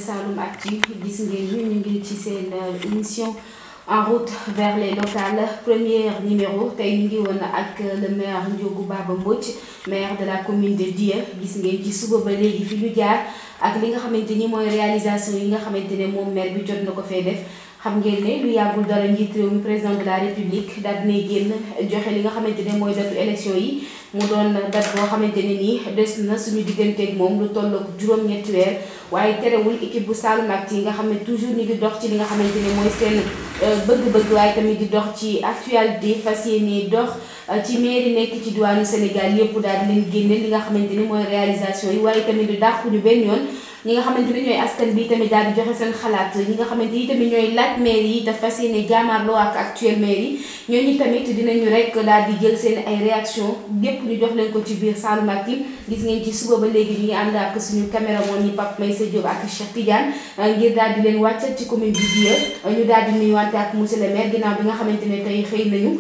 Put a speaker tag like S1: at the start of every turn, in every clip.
S1: Saloum Actu gis ngeen ñu ngi ci seen émission en route vers les locales premier numéro tey ñu ngi woon ak le maire Ndiogou Baba Mbodj maire de la commune de Dya gis ngeen ci suba ba léegi fi ñu jaar ak li nga xamante ni mooy réalisation yi nga xamante ne moom maire bi jot na ko fee def. xam ngeen ne lu yàggul dara njiit réew mi président de la république daal dinay génn joxe li nga xamante ne mooy datu élection yi mu doon date boo xamante ne nii des na suñu digganteeg moom lu tollook juróom-ñetti weer waaye terewul équipe bu Saloum Actu yi nga xam ne toujours ñu ngi dox ci li nga xamante ne mooy seen bëgg-bëgg waaye tamit di dox ci actualité fas yéene dox ci mairie nekk ci diwaanu Sénégal yépp daal di leen génne li nga xamante ni mooy réalisation yi waaye tamit du dàqu ñu benn yoon ñi nga xamante ni ñooy askan bi tamit daal di joxe seen xalaat ñi nga xamante ni tamit ñooy laaj maire yi te fas yéene jaamarloo ak actuel maire yi ñooñu tamit dinañu rek daal di jël seen ay réaction lépp ñu jox leen ko ci biir Saloum Actu gis ngeen ci suba ba léegi ñu ngi ànd ak suñu caméraman yi Pape Maysa Diop ak Cheikh Tidiane ngir daal di leen wàccal ci commune bi Dya ñu daal di nuyuwante ak monsieur le maire ginnaaw bi nga xamante ne tey xëy nañu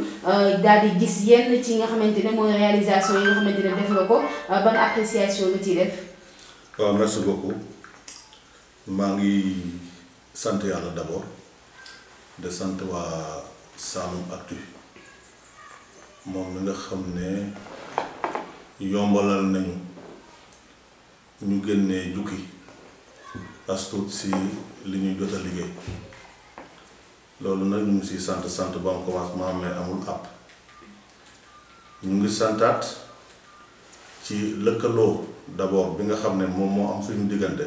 S1: daal di gis yenn ci nga xamante ne mooy réalisation yi nga xamante ne def nga ko ban appréciation nga ciy def.
S2: waaw merci beaucoup maa ngi sant yàlla d'abord de sant waa Saloum Actu moom mi nga xam ne yombalal nañu ñu génnee jukki as tuut si li ñuy jot a liggéey loolu nag ñu ngi siy sant ba am commencement mais amul àpp ñu ngi santaat ci lëkkaloo d'abord bi nga xam ne moom moo am suñu diggante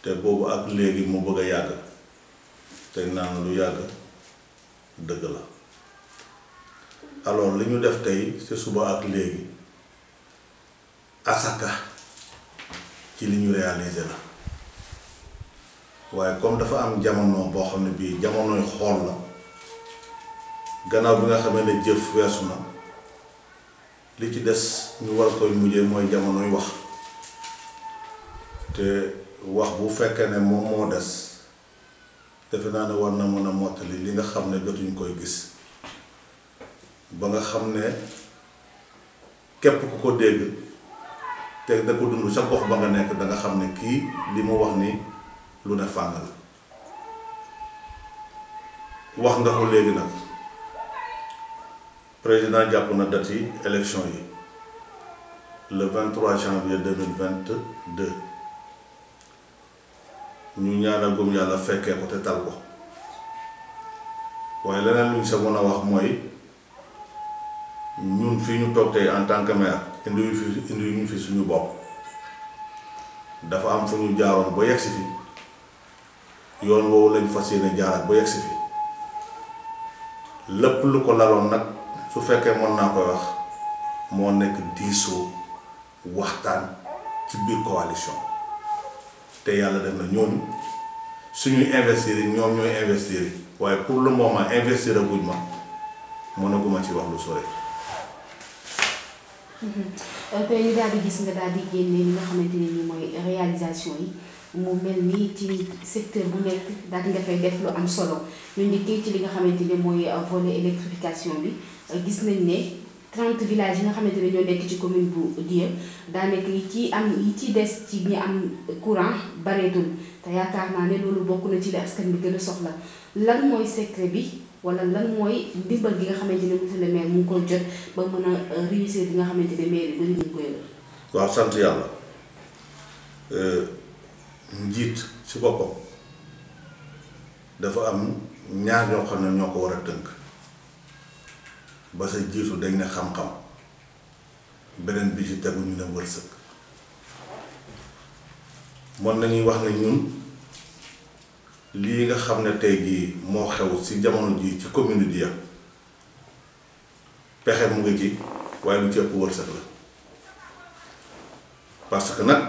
S2: te boobu ak léegi mu bëgg a yàgg te naan lu yàgg dëgg la alors li ñu def tey ci suba ak léegi asaka ci li ñu réaliser la waaye comme dafa am jamono boo xam ne bii jamonoy xool la gannaaw bi nga xamee ne jëf weesu na li ci des ñu war koy mujjee mooy jamonoy wax te wax bu fekkee ne moom moo des defe naa ne war na mën a mottali li nga xam ne jotuñ koy gis ba nga xam ne képp ku ko dégg te da ko dund sa gox ba nga nekk da nga xam ne kii li mu wax ni lu ne fàng la wax nga ko léegi nag président jàpp na date yi élection yi le 23 janvier 2022 ñu ñaanal gum yàlla fekkee ko te tal ko waaye leneen lu ñu sa mën a wax mooy ñun fii ñu toog tey en tant que maire indi ñu fi suñu bopp dafa am fu ñu jaaroon ba yegsi fi yoon woowu lañ fas yéene jaaraat ba yegsi fi lépp lu ko laloon nag su fekkee mën naa koy wax moo nekk diisoo waxtaan ci biir coalition te yàlla def na ñooñu suñuy investir yi ñoom ñooy investir yi waaye pour le moment investir a guñ ma mënaguma ci wax lu sore.
S1: tey ñu daal di gis nga daal di génne li nga xamante ne ni mooy réalisation yi mu mel ni ci secteur bu nekk daal di nga fay def lu am solo ñu njëkkee ci li nga xamante ne mooy volet électrification bi gis nañ ne 30 villages yi nga xamante ne ñoo nekk ci commune bu Dya daanaka yi ci des ci ñi am courant bareetul te yaakaar naa ne loolu bokk na ci li askan bi gën a soxla lan mooy secret bi wala lan mooy ndimbal gi nga xamante ne monsieur le maire mu ngi koy jot ba mën a réussir bi nga xamante ne maire yi bari ñu koy def.
S2: waaw sant yàlla njiit ci boppam dafa am ñaar ñoo xam ne ñoo ko war a tënk ba sa jiitu dañ ne xam-xam beneen bi ci tegu ñu ne wërsëg mën nañuy wax ne ñun lii nga xam ne tey jii moo xew ci jamono jii ci commune Dya pexe mu ngi ci waaye lu ci ëpp wërsëg la parce que nag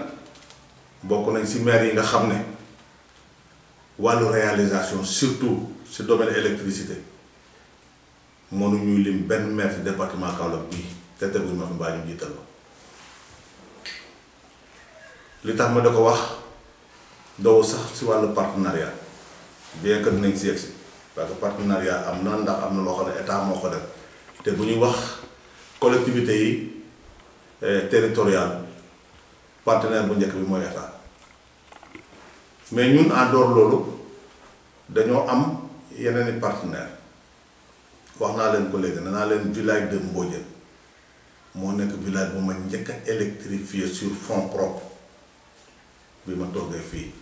S2: bokk nañ ci maire yi nga xam ne wàllu réalisation surtout ci domaine électricité mënuñuy lim benn maire ci département Kaolack bii te teguñ ma fi mbaa ñu jiital la li tax ma da ko wax doo sax ci wàllu partenariat bien que dinañ si yegsi parce que partenariat am na ndax am na loo xam ne état moo ko def te bu ñuy wax collectivité yi territoriale partenaire bu njëkk bi mooy état mais ñun en dehors loolu dañoo am yeneen i partenaire wax naa leen ko léegi nee naa leen village de Mbodiène moo nekk village bu ma njëkk a électrifié sur fonds propres bi ma toogee fii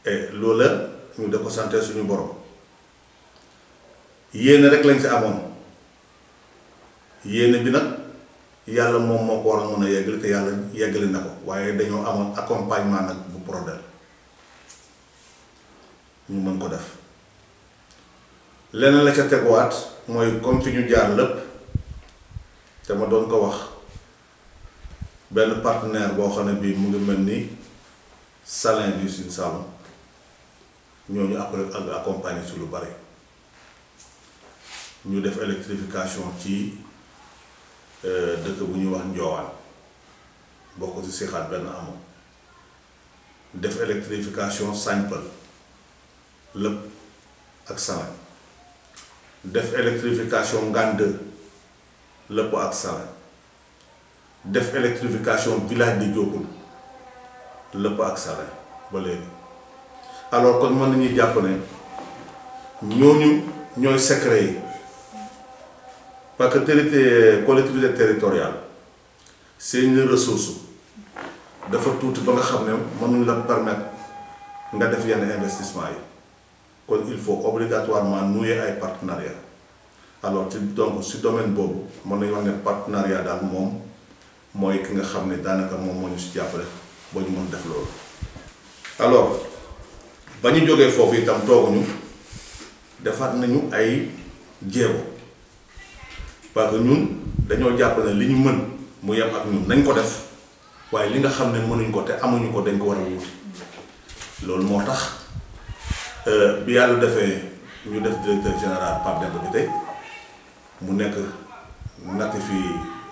S2: et loolu la ñu da ko santé suñu borom yéene rek lañ si amoon yéene bi nag yàlla moom moo ko war a mën a yeggali te yàlla yeggali na ko waaye dañoo amoon accompagnement nag bu Prodel ñu mën ko def leneen la ca teguwaat mooy comme fi ñu jaar lépp te ma doon ko wax benn partenaire boo xam ne bii mu ngi mel ni Salin du Sine Saloum ñooñu après ak accompagner ci lu bari ñu def électrification ci dëkk bu ñuy wax Njoowaan bokk ci Sixaat benn amoon def électrification Sagne-Peul lépp ak Salin def électrification Ngande lépp ak Salin def électrification village di Diokoul lépp ak Salin ba léegi alors kon mën nañuy jàpp ne ñooñu ñooy secret yi parce que collectivité territoriale seen ressource dafa tuuti ba nga xam ne mënuñ la permettre nga def yenn investissement yi kon il faut obligatoirement nouer ay partenariat alors donc si domaine boobu mën nañu wax ne partenariat daal moom mooy ki nga xam ne daanaka moom moo ñu si jàppale ba ñu mën def loolu. alors ba ñu jógee foofu itam tooguñu defaat nañu ay jéego parce que ñun dañoo jàpp ne li ñu mën mu yem ak ñun nañ ko def waaye li nga xam ne mënuñ ko te amuñu ko dañ ko war a wuti loolu moo tax bi yàlla defee ñu def directeur général Pape Demba bi tey mu nekk nati fi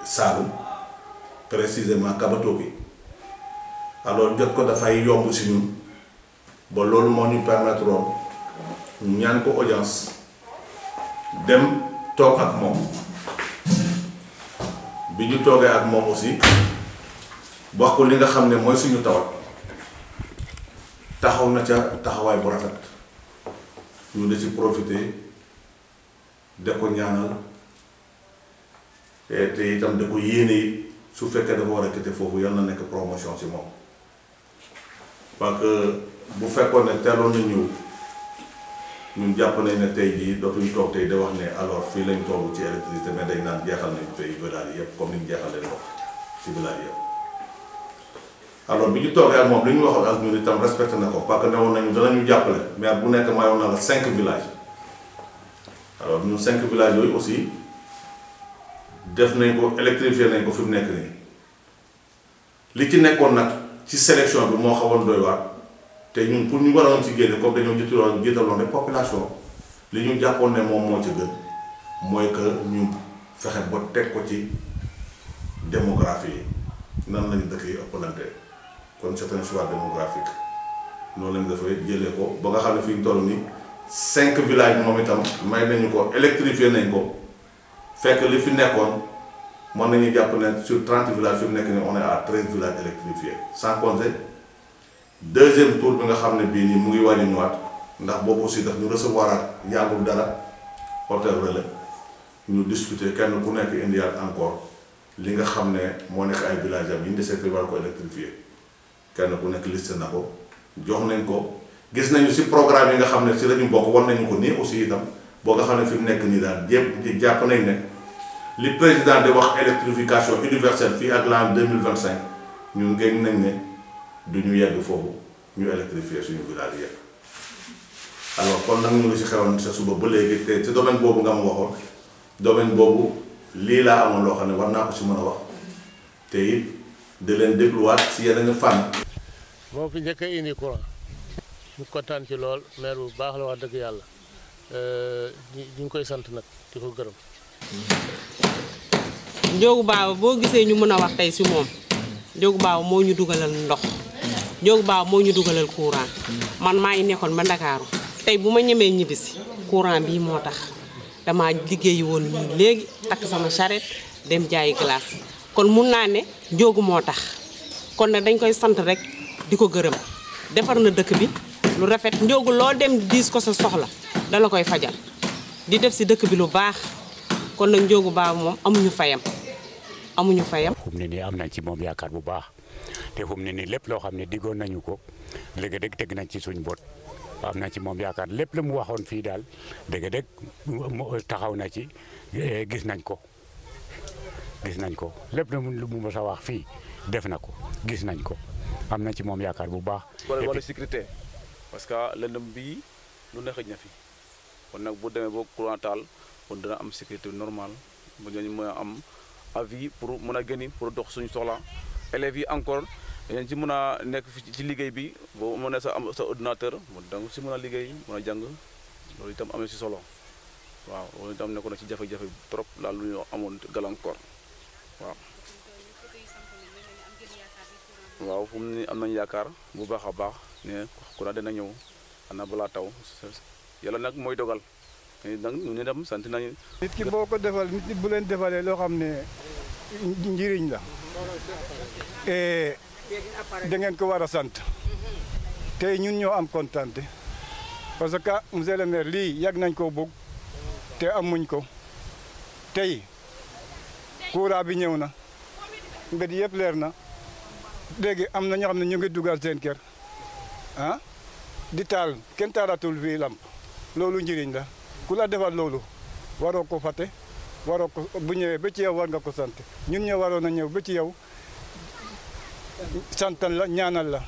S2: Saalum précisément Kabatoki alors jot ko dafay yomb si ñun ba loolu moo ñu permettre woon ñu ñaan ko audience dem toog ak moom bi ñu toogee ak moom aussi wax ko li nga xam ne mooy suñu tawat taxaw na ca taxawaay bu rafet ñu ne ci profité da ko ñaanal te itam da ko yéene it su fekkee dafa war a quitté foofu yal na nekk promotion ci moom parce que bu fekkoon ne teeloon na ñëw ñun jàpp nañ ne tey jii dootuñu toog tey da wax ne alors fii lañ toog ci électricité mais dañ naan jeexal nañ tey village yëpp comme ni ñu jeexalee ndox ci village yëpp alors bi ñu toogee ak moom li ñu waxoon ak ñun itam respecté na ko parce que ne woon nañu danañu jàppale mais bu nekk mayoon na la 5 villages alors ñun 5 villages yooyu aussi def nañ ko électrifié nañ ko fi mu nekk nii li ci nekkoon nag ci sélection bi moo xawoon doy waar te ñun pour ñu waroon ci génne comme dañoo jiitaloon rek population li ñu jàppoon ne moom moo ci gën mooy que ñu fexe ba teg ko ci démographie yi nan lañu dëkk yi ëppalante kon c'est un choix démographique noonu lañu dafay jëlee ko ba nga xam ne fi ñu toll nii 5 villages moom itam may nañu ko électrifié nañ ko fekk li fi nekkoon mën nañu jàpp ne sur 30 villages fi mu nekk nii on est à 13 villages électrifiés sans compter deuxième tour bi nga xam ne bii nii mu ngi wàññi ñëwaat ndax boobu aussi daf ñu recevoir ak yàggul dara hôtel Relais ñu discuter kenn ku nekk indiwaat encore li nga xam ne moo nekk ay villages am yi ñu desee war ko électrifié kenn ku nekk liste na ko jox nañ ko gis nañu si programme yi nga xam ne si la ñu bokk war nañu ko nii aussi itam boo nga xam ne fi mu nekk nii daal jépp jàpp nañ ne li président di wax électrification universelle fii ak l'an 2025 ñun ngeen nañ ne du ñu yegg foofu ñu électrifier suñu village yëpp alors kon nag ñu ngi si xewoon sa suba ba léegi te ci domaine boobu nga ma waxoon domaine boobu lii laa amoon loo xam ne war naa ko si mën a wax te it di leen dégluwaat si yeneen fànn.
S3: moo fi njëkk a indi courant ñu kontaan ci lool maire bu baax la wax dëgg yàlla ñu ngi koy sant nag di ko gërëm.
S4: Ndiogou Baba boo gisee ñu mën a wax tey si moom Ndiogou Baba moo ñu dugalal ndox Ndiogou Baba moo ñu dugalal courant man maa ngi nekkoon ba Ndakaaru tey bu ma ñemee ñibbisi courant bii moo tax dama liggéeyi woon nii léegi takk sama charrette dem jaayi glace kon mun naa ne Ndiogou moo tax kon nag dañ koy sant rek di ko gërëm defar na dëkk bi lu rafet Ndiogou loo dem diis ko sa soxla dala koy fajal di def si dëkk bi lu baax kon nag Ndiogou Baba moom amuñu fayam
S5: fu mu ne nii am nañ ci moom yaakaar bu baax te fu mu ne nii lépp loo xam ne diggoon nañu ko dëgg-dëgg teg nañ ci suñ bot am nañ ci moom yaakaar lépp lu mu waxoon fii daal dëgg-dëgg taxaw na ci gis nañ ko lépp lu mu mës a wax fii def na ko gis nañ ko am na ci moom yaakaar bu baax.
S6: wala sécurité parce que lëndëm bii lu ne xëj na fi kon nag bu demee ba courant taal kon dina am sécurité normale bu ñu mën a am avis pour mën a génn pour dox suñu soxla élèves yi encore dañ ci mën a nekk ci liggéey bi boo mën a am sa ordinateur donc si mën a liggéey mën a jàng loolu itam am na si solo waaw loolu itam nekkoon na ci jafe-jafe trop laal lu ñu amoon gàllankoor waaw fu mu ne am nañu yaakaar bu baax a baax ne courant dina ñëw xanaa balaa taw yàlla nag mooy dogal nag ñu ne dem sant nañu.
S7: nit ki boo ko defal nit bu leen defalee loo xam ne njëriñ la da ngeen ko war a sant tey ñun ñoo am kontante parce que monsieur le maire lii yàgg nañ koo bëgg te amuñ ko tey courant bi ñëw na mbed yëpp leer na léegi am na ñoo xam ne ñu ngi dugal seen kër di taal kenn taalatul fii lamp loolu njëriñ la ku la defal loolu waroo ko fàtte waroo ko bu ñëwee ba ci yow war nga ko sant ñun ñoo waroon a ñëw ba ci yow santal la ñaanal la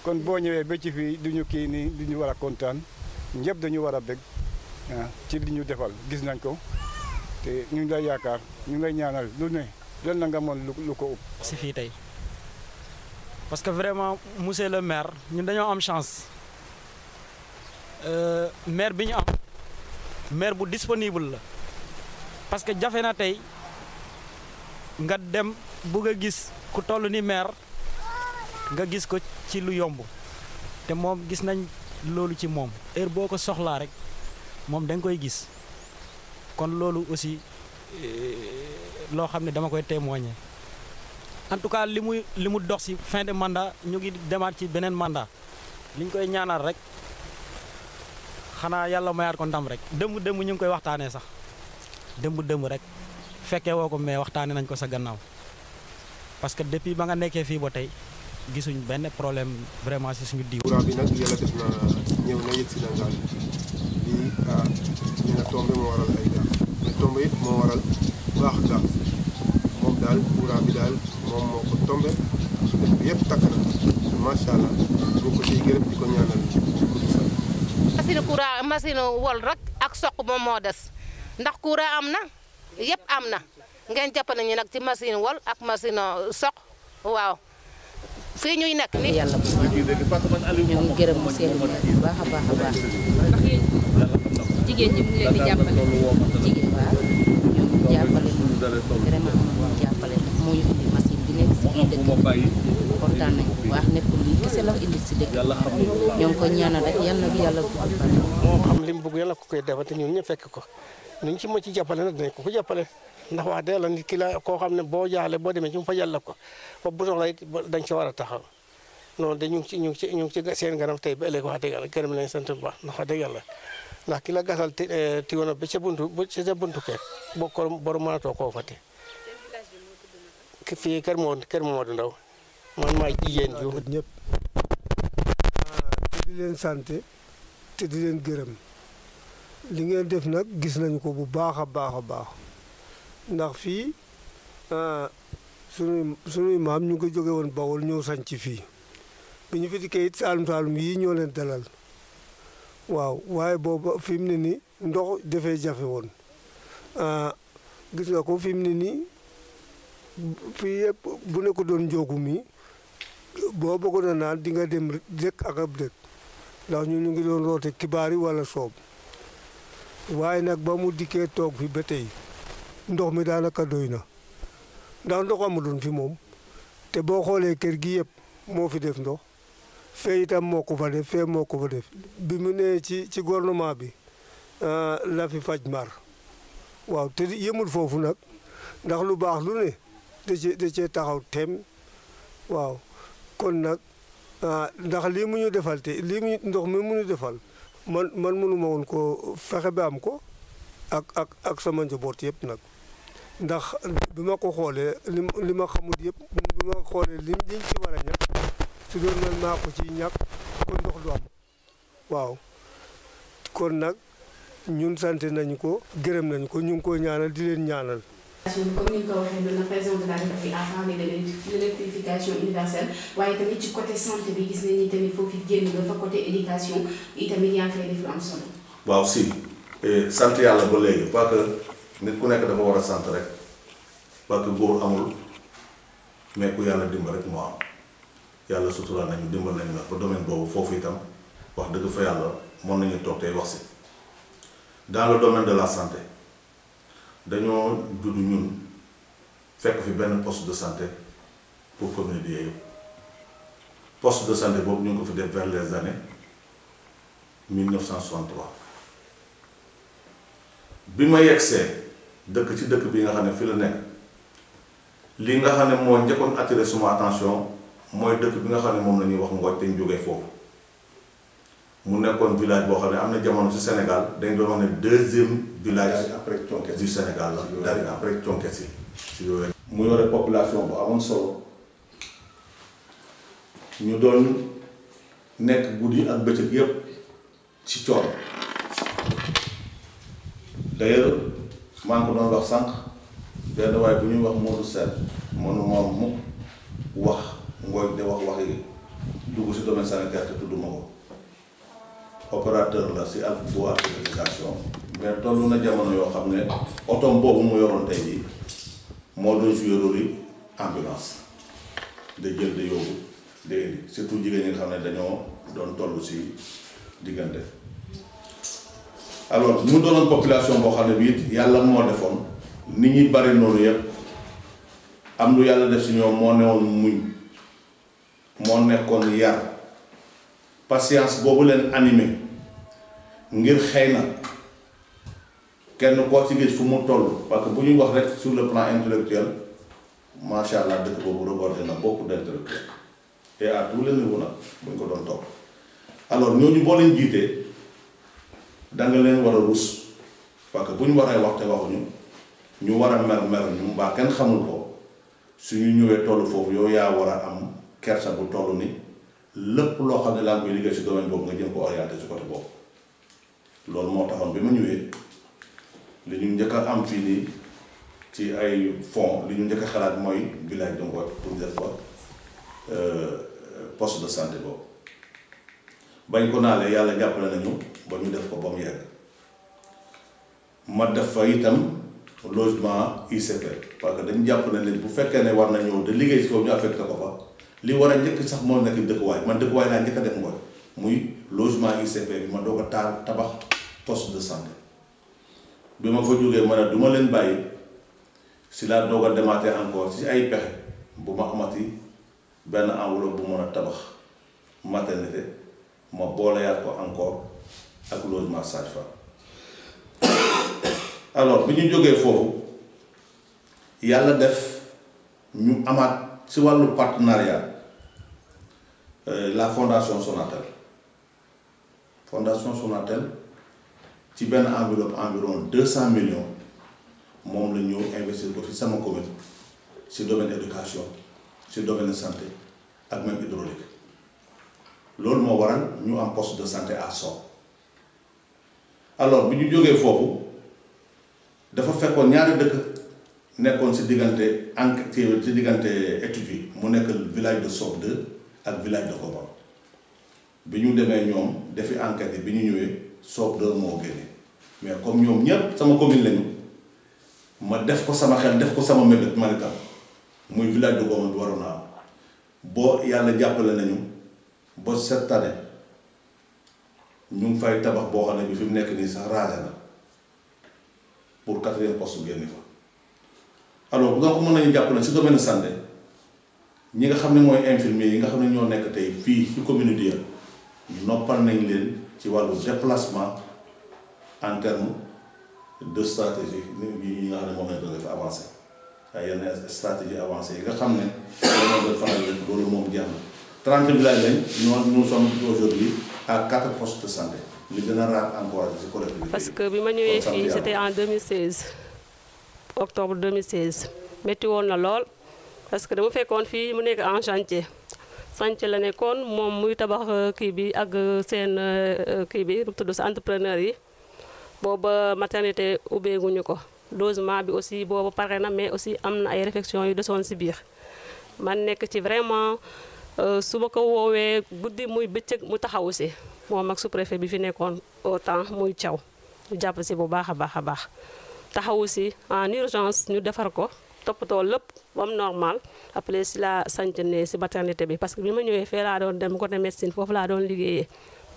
S7: kon boo ñëwee ba ci fii du ñu kii nii du ñu war a kontaan ñëpp dañu war a bég ci li ñu defal gis nañ ko te ñu ngi lay yaakaar ñu ngi lay ñaanal lu ne lan na nga mën lu ko ëpp.
S8: si fii tey parce que vraiment monsieur le maire ñun dañoo am chance maire bi ñu am maire bu disponible la parce que jafe na tey nga dem bëgg a gis ku toll ni maire nga gis ko ci lu yomb te moom gis nañ loolu ci moom heure boo ko soxlaa rek moom da nga koy gis kon loolu aussi loo xam ne dama koy témoigner en tout cas li mu dox ci fin de mandat ñu ngi demaat ci beneen mandat li ñu koy ñaanal rek xanaa yàlla mayaat ko ndam rek dëmb ñu ngi koy waxtaanee sax dëmb rek fekkee woo ko mais waxtaanee nañ ko sa gannaaw parce que depuis ba nga nekkee fii ba tey gisuñ benn problème vraiment ci suñu diw.
S9: courant bi nag yàlla def na ñëw na yëg si Dangal lii ñu ne tombé moo waral ay gaaf mais tombé it moo waral baax gaaf moom daal courant bi daal moom moo ko tombé dëkk bi yëpp takk na macha allah ñu ko ciy gërëm di ko ñaanal
S10: machine courant machine wol rek ak soq moom moo des ndax courant am na yëpp am na ngeen jàpp nañu nag ci machine wol ak machine soq waaw fii ñuy nekk nii.
S11: yàlla bu baax ñoo ngi gërëm monsieur le maire bu baax a baax a baax.
S1: jigéen ñi mu ngi leen di jàppale.
S11: jigéen waaw ñoo ngi jàppale vraiment moom jàppale moo ñu indi machine bi nekk si biir dëkk bi kontaan nañ bu baax nekkul lii kese la indi si dëkk bi ñoo ngi ko ñaanal rek yàlla na yàlla guddal fan.
S3: moo xam li mu bëgg yàlla ko koy defal te ñun ñu fekk ko nuñ ci ma ci jàppale nag dinañ ko jàppale ndax wax dëgg la nit ki la koo xam ne boo jaaxle boo demee ci mu fa yàlla ko ba bu soxla it dañ ci war a taxaw noonu de ñu ngi ci seen ganam tey ba ëllëg wax dëgg yàlla gërëm nañ sant bu baax ndax wax dëgg yàlla ndax ki la gasal tiwoon ba ca buntu kër boo ko borom mënatoo koo fàtte fii kër Mamadou Ndaw man maay jigéen ju
S7: ñëpp te di leen sant te di leen gërëm li ngeen def nag gis nañu ko bu baax a baax a baax ndax fii sunuy maam ñu ngi ko jóge woon Bawol ñëw sañ ci fii bi ñu fi dikkee it saalum yii ñoo leen dalal waaw waaye booba fi mu ne nii ndox dafay jafe woon gis nga ko fi mu ne nii fii yëpp bu ne ko doon njóogu mi boo bëggoon a naan di nga dem dëkk ak ab dëkk ndax ñu ngi doon roote kibaari wala soob waaye nag ba mu dikkee toog fi ba tey ndox mi daanaka doy na ndax ndox amuloon fi moom te boo xoolee kër gi yëpp moo fi def ndox fee itam moo ko fa def fee moo ko fa def bi mu nee ci gouvernement bi la fi faj mar waaw te yëmul foofu nag ndax lu baax lu ne da cee taxaw tem waaw kon nag ndax lii mu ñu defal te lii mu ndox mi mu ñu defal man mënuma woon ko fexe ba am ko ak sama njaboot yëpp nag ndax bi ma ko xoolee li ma xamul yëpp bi ma xoolee liñ ci war a ñàkk su doon man maa ko ci ñàkk kon ndox du am waaw kon nag ñun sant nañu ko gërëm nañu ko ñu ngi koy ñaanal di leen ñaanal.
S1: comme ni nga ko waxee noonu président de la République a parlé de l'électrification universelle waaye tamit ci côté santé bi gis nañu tamit foofu génn nga fa côté éducation itamit yaa ngi fay def lu am solo.
S2: waaw si sant yàlla ba léegi parce que nit ku nekk dafa war a sant rek parce que góor amul mais ku yàlla dimbal rek moo am yàlla sutura nañu dimbal nañu nag ba domaine boobu foofu itam wax dëgg fa yàlla mën nañu toog tey wax si dans le domaine de la santé. dañoo judd ñun fekk fi benn poste de santé pour communauté yëpp poste de santé boobu ñu ngi ko fi def vers les années 1963 bi ma yegsee dëkk ci dëkk bi nga xam ne fi la nekk li nga xam ne moo njëkkoon attiré suma attention mooy dëkk bi nga xam ne moom la ñuy wax Ngooj te ñu jógee foofu mu nekkoon village boo xam ne am na jamono ci Sénégal dañ doon wax ne deuxième village après Thionckès du Sénégal la daal après Thionckès si yooyu mu yore population bu amoon solo ñu doon nekk guddi ak bëccëg yépp ci coono d'ailleurs maa ngi ko doon wax sànq benn waaye bu ñuy wax Modou Sène mënu moom mu wax Ngooj de waxi dugg ci domaine sanitaire te tudduma ko opérateur la ci bu alphabétisation mais toll na jamono yoo xam ne otom boobu mu yoroon tey jii moo doon joué rôle yi ambulance da jël de yóbbu de indi surtout jigéen ñi nga xam ne dañoo doon toll ci diggante. alors mu doonoon population boo xam ne bii yàlla moo defoon nit ñi bari noonu yëpp am lu yàlla def ci ñoom moo newoon muñ moo nekkoon yar patience boobu leen animé ngir xëy na kenn koo ci gis fu mu toll parce que bu ñuy wax rek sur le plan intellectuel macha allah dëkk boobu regardé na beaucoup d'intellectuels et à tous les niveaux nag bu ñu ko doon topp alors ñooñu boo leen jiitee da nga leen war a rus parce que bu ñu waree wax te waxuñu ñu war a mer ñu mbaa kenn xamul ko suñu ñëwee toll foofu yow yaa war a am kersa bu toll ni lépp loo xam ne laa ngi koy liggéey ci domaine boobu nga jëm ko orienté ci côté boobu loolu moo taxoon bi ma ñëwee li ñu njëkk a am fii nii ci ay fonds li ñu njëkk a xalaat mooy village de Ngooj pour ñu def fa poste de santé boobu bañ ko naalee yàlla jàppale nañu ba ñu def ko ba mu yegg ma def fa itam logement ICP parce que dañu jàpp ne leen bu fekkee ne war na ñëw de liggéey si foofu ñu affecté ko fa li war a njëkk sax moo nekk dëkkuwaay man dëkkuwaay laa njëkk a def Ngooj muy logement ICP bi ma doog a tabax poste de santé bi ma fa jógee ma ne du ma leen bàyyi si laa doog a demaatee encore si ay pexe bu ma amati benn enveloppe bu mën a tabax maternité ma booleyaat ko encore ak logement sage-femme alors bi ñu jógee foofu yàlla def ñu amaat si wàllu partenariat la fondation Sonatel ci benn enveloppe environ 200 millions moom la ñu investir ko ci sama commune ci domaine éducation ci domaine santé ak même hydraulique loolu moo waral ñu am poste de santé à Sow alors bi ñu jógee foofu dafa fekkoon ñaari dëkk nekkoon ci diggante ci diggante études yi mu nekk village de Sow 2 ak village de Kobon bi ñu demee ñoom defi enquête yi bi ñu ñëwee Sow 2 moo génne mais comme ñoom ñëpp sama commune lañu ma def ko sama xel def ko sama mébét man itam muy village de Kobon bi waroon na am boo yàlla jàppale nañu ba cette année ñu ngi fay tabax boo xam ne bi fi mu nekk nii sax raja na pour 4e poste génn fa alors donc mën nañu jàpp ne si domaine santé ñi nga xam ne mooy infirmier yi nga xam ne ñoo nekk tey fii ci communauté ya noppal nañ leen ci wàllu déplacement en terme de stratégie yi nga xam ne moom lañ doon def avancé ay yenn stratégie avancée yi nga xam ne moom lañ doon faral di def loolu moom jeex na 30 villages lañ nous sommes aujourd'hui à 4 postes de santé li gën a rare encore ci collectivité.
S12: parce que bi ma ñëwee fii c'était en 2016 octobre 2016 métti woon na lool parce que dama fekkoon fii mu nekk en chantier la nekkoon moom muy tabax kii bi ak seen kii bi lu tudd sa entrepreneur yi booba maternité ubbeeguñu ko logement bi aussi booba pare na mais aussi am na ay réflexions yu desoon si biir man nekk ci vraiment su ma ko woowee guddi muy bëccëg mu taxawu si moom ak sous-préfet bi fi nekkoon au temps muy caw ñu jàpp si bu baax a baax a baax taxawu si en urgence ñu defar ko toppatoo lépp ba mu normal après si la sanc ne si maternité bi parce que bi ma ñëwee fee laa doon dem côté médecine foofu laa doon liggéeyee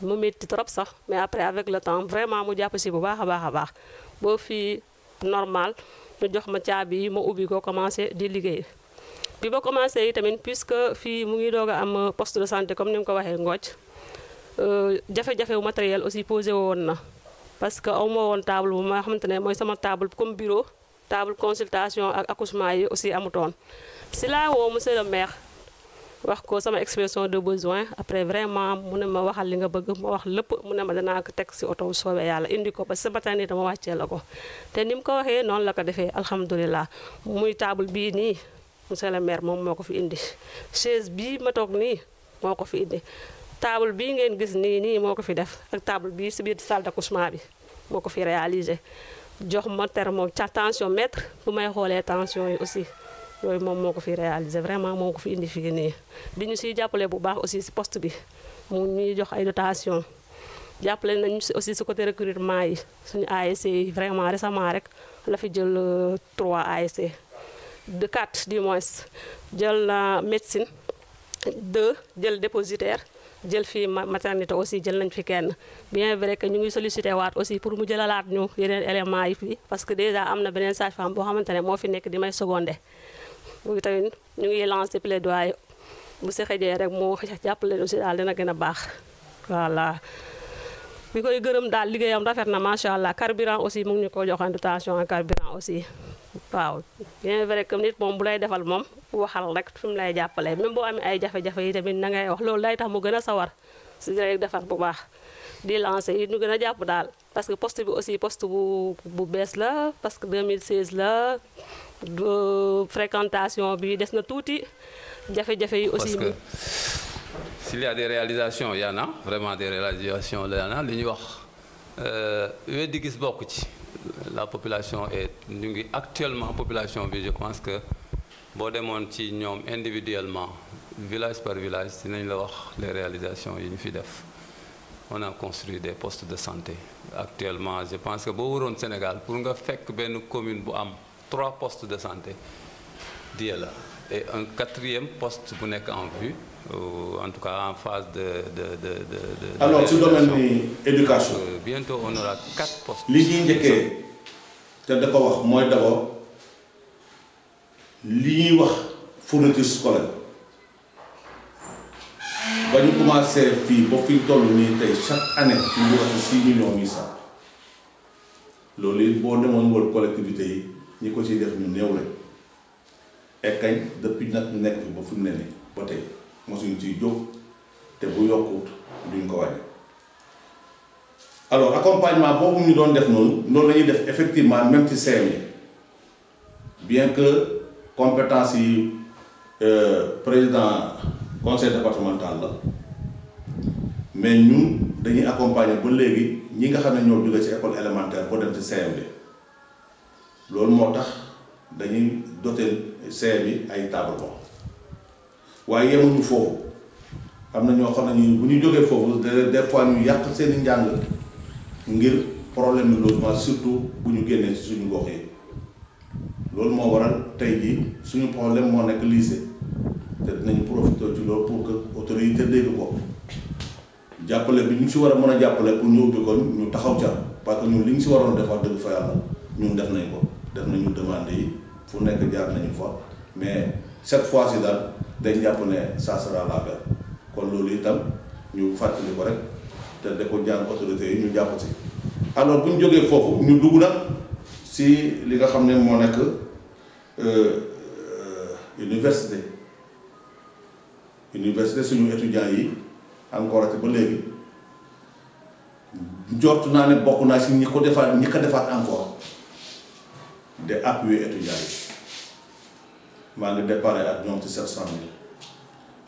S12: mu métti trop sax mais après avec le temps vraiment mu jàpp si bu baax a baax a baax boo fii normal ñu jox ma caabi yi ma ubbi ko commencé di liggéey bi ba commencé yi tamit puisque fii mu ngi doog a am poste de santé comme ni mu ko waxee Ngothie jafe-jafe wu matériel aussi posé woon na parce que aw ma woon table bu ma xamante ne mooy sama table comme bureau table consultation ak accouchement yi aussi amutoon si laa woo monsieur le maire wax ko sama expression de besoin après vraiment mu ne ma waxal li nga bëgg ma wax lépp mu ne ma danaa ko teg si oto bu soobee yàlla indi ko parce que sa maternité ma wàccee la ko te ni mu ko waxee noonu la ko defee alhamdulilah muy table bii nii monsieur le maire moom moo ko fi indi chaise bii ma toog nii moo ko fi indi table bii ngeen gis nii moo ko fi def ak table bii si biir salle d'accouchement bi moo ko fi réalisé jox ma tensiomètre bu may xoolee tension yi aussi yooyu moom moo ko fi réalisé vraiment moo ko fi indi fii nii di ñu siy jàppale bu baax aussi si poste bi mu ñuy jox ay dotation jàppale nañu si aussi si côté recrutement yi suñu ASC yi vraiment récemment rek la fi jël 3 ASC de 4 du moins jël na médecine 2 jël dépositaire jël fii maternité aussi jël nañ fi kenn bien vrai que ñu ngi sollicité waat aussi pour mu jëlalaat ñu yeneen éléments yi fii parce que déjà am na beneen sage-femme boo xamante ne moo fi nekk di may secondé bu tamit ñu ngi lancé plaidoyer bu si xëjee rek moo jàppale aussi daal dina gën a baax voilà bi koy gërëm daal liggéeyam rafet na macha allah carburant aussi mu ngi ñu ko joxoon dotation en carburant aussi waaw bien vrai que nit moom bu lay defal moom waxal rek fi mu lay jàppale même boo amee ay jafe-jafe yi tamit na ngay wax loolu day tax mu gën a sawar si lay defar bu baax di lancer yi ñu gën a jàpp daal parce que poste bi aussi poste bu bees la parce que 2016 la fréquentation bi des na tuuti jafe-jafe yi aussi.
S13: parce que s'il y a des réalisations il y en a vraiment des réalisations il y en a li ñuy wax weddi gis bokk ci. La population est ñu ngi actuellement population bi je pense que boo demoon ci ñoom individuellement village par village dinañ la wax les réalisations yi ñu fi def on a construit des postes de santé actuellement je pense que boo waroon Sénégal pour nga fekk benn commune bu am 3 postes de santé die la et un 4e poste bu nekk en vue en tout cas en phase de
S2: alors ci domaine ni éducation
S13: bientôt on aura 4 postes.
S2: li ñuy njëkkee te da ko wax mooy d'abord li ñuy wax fourniture scolaire ba ñu commencé fii ba fi toll nii tey chaque année ñu wax 6 millions 800 loolu it boo demoon wër collectivité yi ñi ko ciy def ñu néew la et kañ depuis nag nekk fi ba fi mu ne nii ba tey mosuñu ciy jóg te bu yokkut duñ ko wàññi alors accompagnement boobu ñu doon def noonu loolu la ñuy def effectivement même ci CM yi bien que compétence yi président conseil départemental la mais ñun dañuy accompagner ba léegi ñi nga xam ne ñoo jóge ci école élémentaire boo dem ci CM bi loolu moo tax dañuy doter CM yi ay table waaye yemuñu foofu am na ñoo xam ne ñu bu ñu jógee foofu des fois ñu yàq seen i njàng ngir problème de logement surtout bu ñu génnee ci suñu gox yi loolu moo waral tey jii suñu problème moo nekk lycée te dinañ profité ci loolu pour que autorité dégg ko jàppale bi ñu ci war a mën a jàppale pour ñu ubbi ko ñu taxaw ca parce que ñun li ñu ci waroon def wax dëgg fa yàlla ñun def nañ ko def nañu demande yi fu nekk jaar nañu fa mais cette fois-ci daal dañ jàpp ne ça sera la paix kon loolu itam ñu fàttali ko rek te da ko jàng autorités yi ñu jàpp ci alors bu ñu jógee foofu ñu dugg nag si li nga xam ne moo nekk université université suñu étudiants yi encore ba léegi njort naa ne bokk naa si ñi ko defaat encore de appuyer étudiants yi maa ngi déparé ak ñoom ci 700 000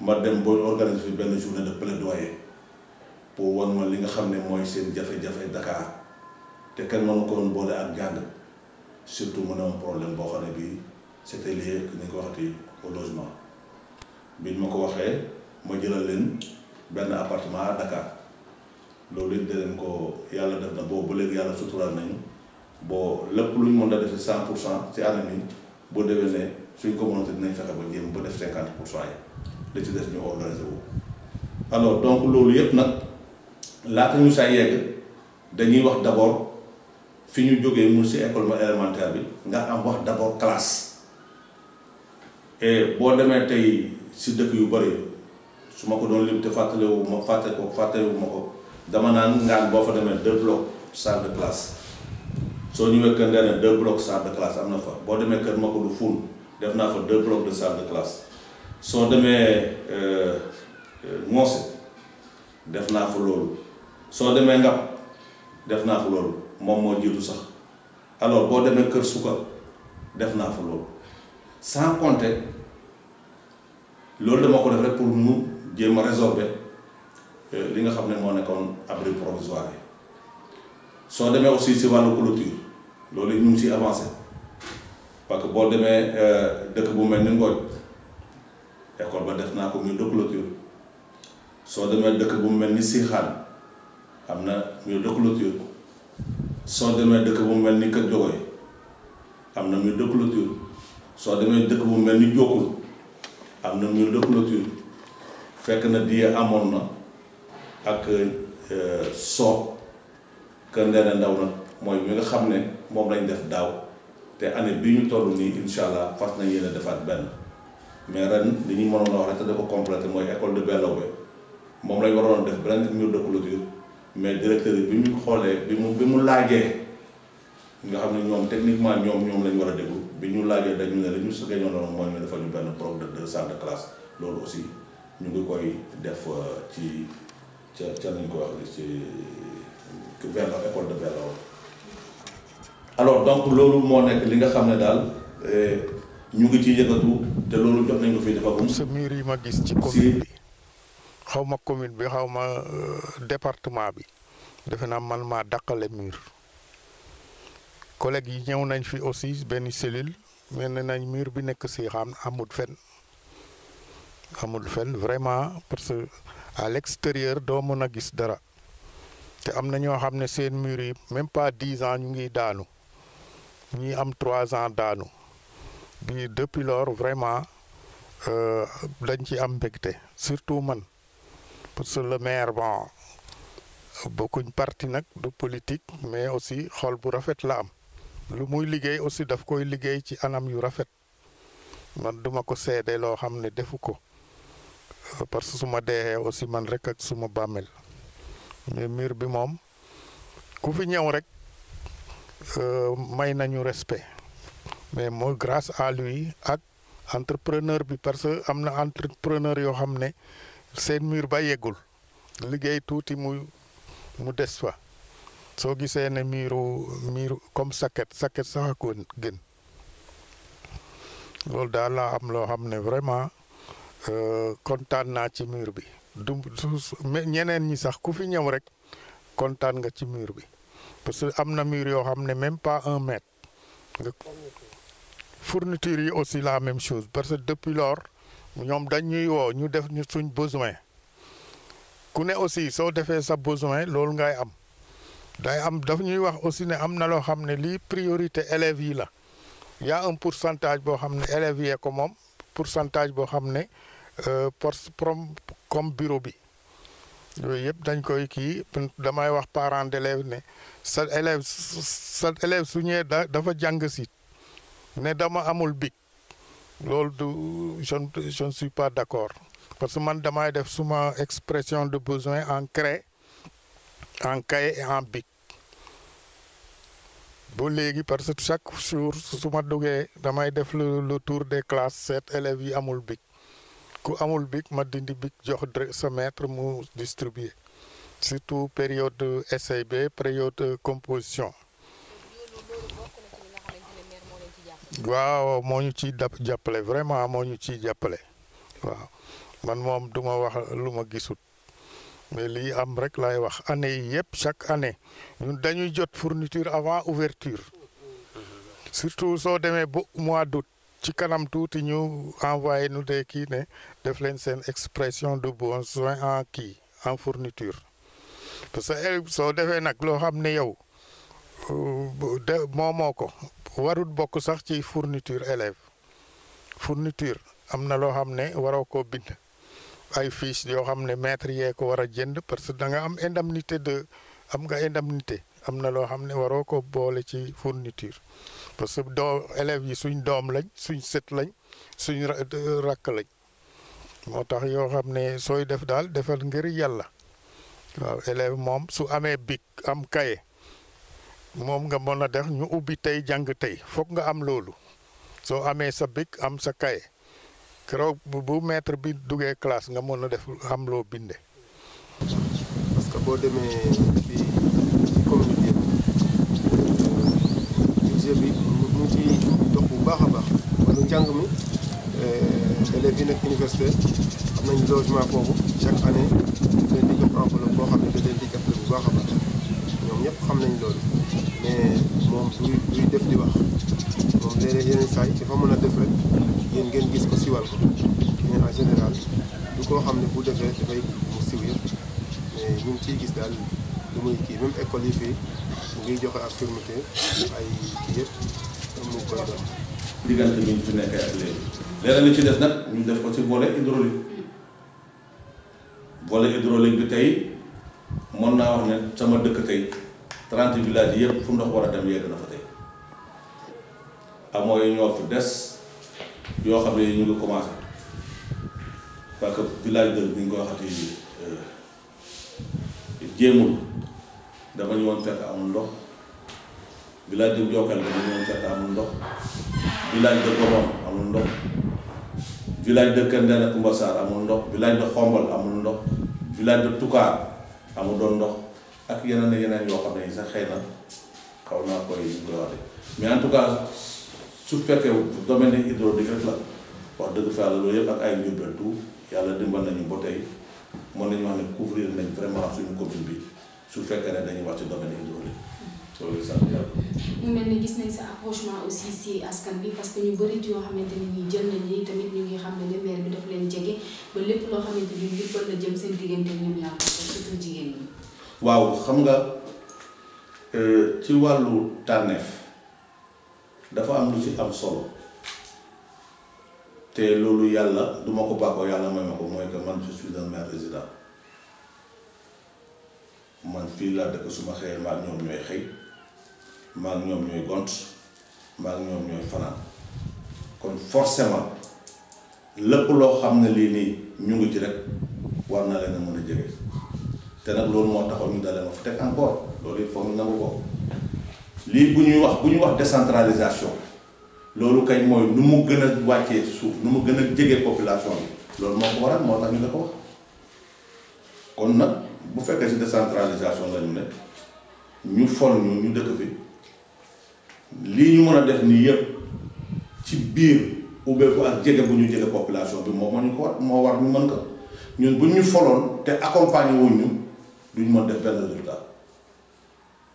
S2: ma dem ba organiser fi benn journée de plaidoyer pour wan ma li nga xam ne mooy seen jafe-jafe Dakar te kenn mënu ko woon boole ak jàng surtout mu ne am problème boo xam ne bii c'était lié ni ko waxati au logement bi ma ko waxee ma jëlal leen benn appartement à Dakar loolu it leen ko yàlla def na boobu ba léegi yàlla suturaal nañu boo lépp lu ñu mën a def 100% ci année mi boo déwénee suñ communauté dinañ fexe ba jéem ba def 50% yi li ci des ñu organisé wu. alors donc loolu yëpp nag laata ñu saa yegg dañuy wax d'abord fi ñu jógee mu si école élémentaire bi nga am wax d'abord classe et boo demee tey si dëkk yu bëri su ma ko doon lim te fàttalewu ma dama naan ngaan boo fa demee 2 blocs salle de classe soo ñëwee Kër Ndeene 2 blocs salle de classe am na fa boo demee Kër Makodou Foun def naa fa 2 blocs de salle de classe soo demee Ngosé def naa fa loolu soo demee Ngap def naa fa loolu moom moo jiitu sax alors boo demee Kër Suka def naa fa loolu sans compter loolu dama ko def rek pour mu jéem a résorber li nga xam ne moo nekkoon abri provisoire yi soo demee aussi si wàllu clôture loolu ñu ngi si avancé parce que boo demee dëkk bu mel ni Ngooj école ba def naa ko mur de clôture soo demee dëkk bu mel ni Sixaan am na mur de clôture soo demee dëkk bu mel ni Kër Jogoy am na mur de clôture soo demee dëkk bu mel ni Jokkul am na mur de clôture fekk na diye amoon na ak soo Kër Ndeene Ndaw nag mooy bi nga xam ne moom lañ def daaw te année bii ñu toll nii incha allah fas nañ yéene defaat benn mais ren li ñu mënoon a wax rek te dafa complété mooy école de Bellowe moom lañ waroon def benn mur de clôture mais directeur yi bi ñu xoolee bi mu laajee nga xam ne ñoom techniquement ñoom lañ war a déglu bi ñu laajee dañu ne li ñu su gañoon noonu mooy ñu defal ñu benn bloc de 2 salles de classe loolu aussi ñu ngi koy def ci ca nañ ko wax ci Bellowe école de Bellowe alors donc loolu moo nekk li nga xam ne daal ñu ngi ci yëkkatu te loolu jot nañ ko fii defagum.
S14: sa mur yi ma gis ci commune bi xaw ma commune bi xaw ma département bi defe naa man maa dàqale mur collègues yi ñëw nañ fi aussi benn cellule mais ne nañ mur bi nekk si xam amul fenn vraiment parce que à l'extérieur doo mën a gis dara te am na ñoo xam ne seen mur yi même pas 10 ans ñu ngi daanu ñi am 3 ans daanu bi depuis lors vraiment dañ ci am mbégte surtout man parce que le maire bon bokkuñ parti nag du politique mais aussi xol bu rafet la am lu muy liggéey aussi daf koy liggéey ci anam yu rafet man duma ko seede loo xam ne defu ko parce que su ma deexee aussi man rek ak suma bàmmeel mais mur bi moom ku fi ñëw rek may nañu respect mais mooy grâce à lui ak entrepreneur bi parce que am na entrepreneur yoo xam ne seen mur ba yeggul liggéey tuuti mu des fa soo gisee ne muru comme saket sax a ko gën loolu daal laa am loo xam ne vraiment kontaan naa ci mur bi ñeneen ñi sax ku fi ñëw rek kontaan nga ci mur bi parce que am na mur yoo xam ne même pas 1 mètre nga fourniture yi aussi la même chose parce que depuis lors ñoom dañuy woo ñu def ñu suñ besoin ku ne aussi soo defee sa besoin loolu ngay am daf ñuy wax aussi ne am na loo xam ne lii priorité élèves yi la y a un pourcentage boo xam ne élèves yee ko moom pourcentage boo xam ne comme bureau bi yooyu yëpp dañ koy kii damay wax parents d'élèves ne sa élève su ñëwee dafa jàng si ne dama amul bic loolu du je ne suis pas d'accord parce que man damay def suma expression de besoin en craie en cahier et en bic ba léegi parce que chaque jour su ma duggee damay def le tour des classes seet élèves yi amul bic ku amul bic ma dindi bic jox sa maître mu distribuer surtout période essai bi période composition. waaw moo ñu ciy jàppale vraiment moo ñu ciy jàppale waaw man moom duma wax lu ma gisut mais lii am rek laay wax année yi yëpp chaque année ñun dañuy jot fourniture avant ouverture surtout soo demee ba mois d'août ci kanam tuuti ñu envoyé nu de kii ne def leen seen expression de besoin en kii en fourniture parce que soo defee nag loo xam ne yow moomoo ko warut bokk sax ci fourniture élève fourniture am na loo xam ne waroo koo bind ay fiche yoo xam ne maître yee ko war a jënd parce que da nga am indemnité am nga indemnité am na loo xam ne waroo ko boole ci fourniture parce que élèves yi suñ doom lañ suñ sët lañ suñ rakk lañ moo tax yoo xam ne sooy def daal defal ngir yàlla waaw élève moom su amee bic am kaye moom nga mën a def ñu ubbi tey jàng tey foog nga am loolu soo amee sa bic am sa kaye keroog bu maître bi duggee classe nga mën a def am loo binde
S9: parce que boo demee fii ci commune bi mu ngi ciy dox bu baax a baax wala njàng mi élèves yi nekk université am nañ logement foofu chaque année leen di jox enveloppe boo xam ne da leen di jàppale bu baax a baax ñoom ñëpp xam nañ loolu mais moom duy def di wax moom léeg-léeg yeneen saa yi dafa mën a def rek yéen ngeen gis ko siwal ko mais en général du koo xam ne bu defee dafay mu siw yëpp mais ñu ngi ciy gis daal lu muy kii même école yi fii mu ngi joxe ak fermeté ay kii yëpp mu koy doon.
S2: diggante bi ñu fi nekkee ak léegi leneen li ci des nag ñu def ko ci volet hydraulique bi tey mën naa wax ne sama dëkk tey 30 villages yi yëpp fu ndox war a dem yegg na fa tey amoo yi ñoo fi des yoo xam ne ñu ngi commencé parce que village de bi ñu koy waxati jéemul dama ñu woon fekk amul ndox village de Jokkal dama ñu woon fekk amul ndox village de Gorom amul ndox village de Kër Ndene Koumba Sarr amul ndox village de Xombal amul ndox village de Toucar amul doon ndox ak yeneen yoo xam ne sax xëy na xaw naa koy ñu koy waxee mais en tout cas su fekkee domaine hydraulique rek la wax dëgg fa yàlla loolu yëpp ak ay njëlbeen tout yàlla dimbal nañu ba tey mën nañu wax ne couvrir nañ vraiment suñu commune bi su fekkee ne dañuy wax ci domaine hydraulique loolu sant yàlla.
S1: mu mel ni gis nañ sa approchement aussi si askan bi parce que ñu bëri yoo xamante ne nii jël nañ ni tamit ñu ngi xam ne le maire bi daf leen jege ba lépp loo xamante ni léppal la jëm seen diggante ñoom ñaar surtout jigéen ñi.
S2: waaw xam nga ci wàllu tànneef dafa am lu ci am solo te loolu yàlla du ma ko bàkkoo yàlla may ma ko mooy que man je suis un maire résident man fii laa dëkk suma xëyee maag ñoom ñooy xëy maag ñoom ñooy gont maag ñoom ñooy fanaan kon forcément lépp loo xam ne lii nii ñu ngi ci rek war na leen a mën a jege te nag loolu moo taxoon ñu dalee ma fa teg encore loolu il faut ñu nangu ko lii bu ñuy wax décentralisation loolu kay mooy nu mu gën a wàccee suuf nu mu gën a jege population bi loolu moo ko waral moo tax ñu la ko wax kon nag bu fekkee ci décentralisation la ñu ne ñu fol ñu dëkk fi lii ñu mën a def nii yëpp ci biir ubbeeku ak jege bu ñu jege population bi moo war ñu mën ko ñun bu ñu foloon te accompagner wuñ ñu duñ mën def benn résultat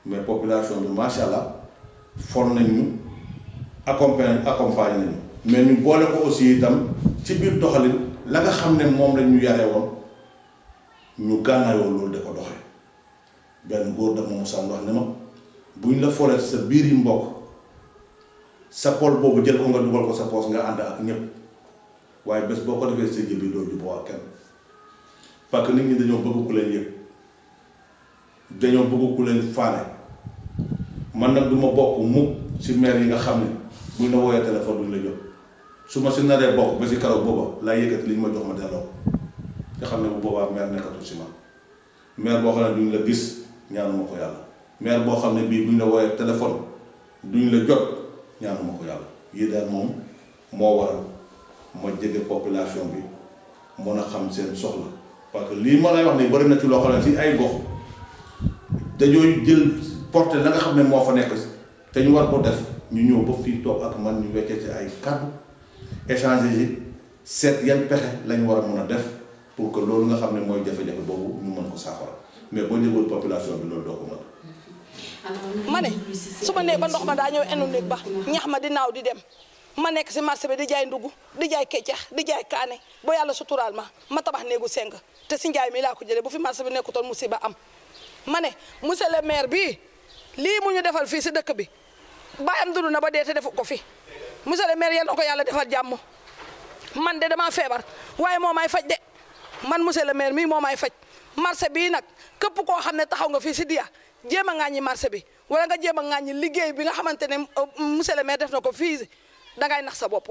S2: mais population bi macha allah fol nañ ñu accompagner nañu mais ñu boole ko aussi itam ci biir doxalin la nga xam ne moom lañ ñu yaree woon ñu gànnaayoo loolu da ko doxee benn góor daf ma mosaan wax ne ma buñ la folee sa biir yi mbokk sa pol boobu jël ko nga dugal ko sa poos nga ànd ak ñëpp waaye bés boo ko defee sa jëb yi doo juboo ak kenn parce que nit ñi dañoo bëgg ku leen yëg dañoo bëgg ku leen faale man nag du ma bokk mukk ci maire yi nga xam ne buñ la wooyee téléphone duñ la jot su ma si naree bokk ba si karoog booba laa yëkkati li ñu ma jox ma delloo nga xam ne bu boobaa maire nekkatul si man maire boo xam ne duñ la gis ñaanuma ko yàlla maire boo xam ne bii buñ la wooyee téléphone duñ la jot ñaanuma ko yàlla yii daal moom moo waral ma jege population bi mën a xam seen soxla parce que lii ma lay wax ni bëri na ci loo xam ne si ay gox dañoo jël porté la nga xam ne moo fa nekk te ñu war ko def ñu ñëw ba fii toog ak man ñu weccee ci ay kàddu échanger yi seet yan pexe lañ war a mën a def pour que loolu nga xam ne mooy jafe-jafe boobu ñu mën ko saafara mais boo jëgul population bi loolu doo ko mën.
S15: ma ne su ma nee ba ndox ma daa ñëw enu néeg ba ñax ma di naaw di dem ma nekk si marché bi di jaay ndugg di jaay keccax di jaay kaane ba yàlla suturaal ma tabax néegu seng te si njaay mi laa ko jëlee bu fi marché bi nekkutoon musiba am. ma ne monsieur le maire bii lii mu ñu defal fii si dëkk bi bàyyam dund na ba dee te defu ko fi monsieur le maire yal na ko yàlla defal jàmm man de damaa feebar waaye moo may faj de man monsieur le maire mii moo may faj marché bii nag képp koo xam ne taxaw nga fii si Dia jéem a ŋàññi marché bi wala nga jéem a ŋàññi liggéey bi nga xamante ne monsieur le maire def na ko fii dangay nax sa bopp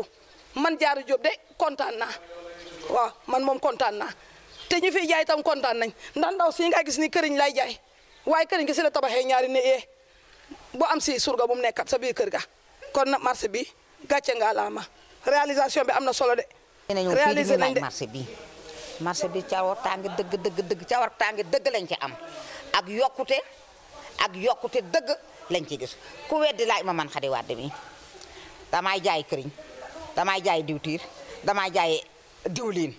S15: man Diarra Diop de kontaan naa waaw man moom kontaan naa te ñu fiy jaay tam kontaan nañ ndax ndaw si nga gis ni këriñ lay jaay waaye këriñ gi si la tabaxee ñaari ne yee bu am si surga bu mu nekkat sa biir kër ga kon na marché bi gàcce nga la ma réalisation bi am na solo de. réalisé nañ de
S16: marché bi cawar tàngi dëgg cawar tàngi dëgg lañ ci am ak yokkute dëgg lañ ci gis ku weddi laaj ma man Khady Wade mi damay jaay këriñ damay jaay diwtiir damay jaay diwliin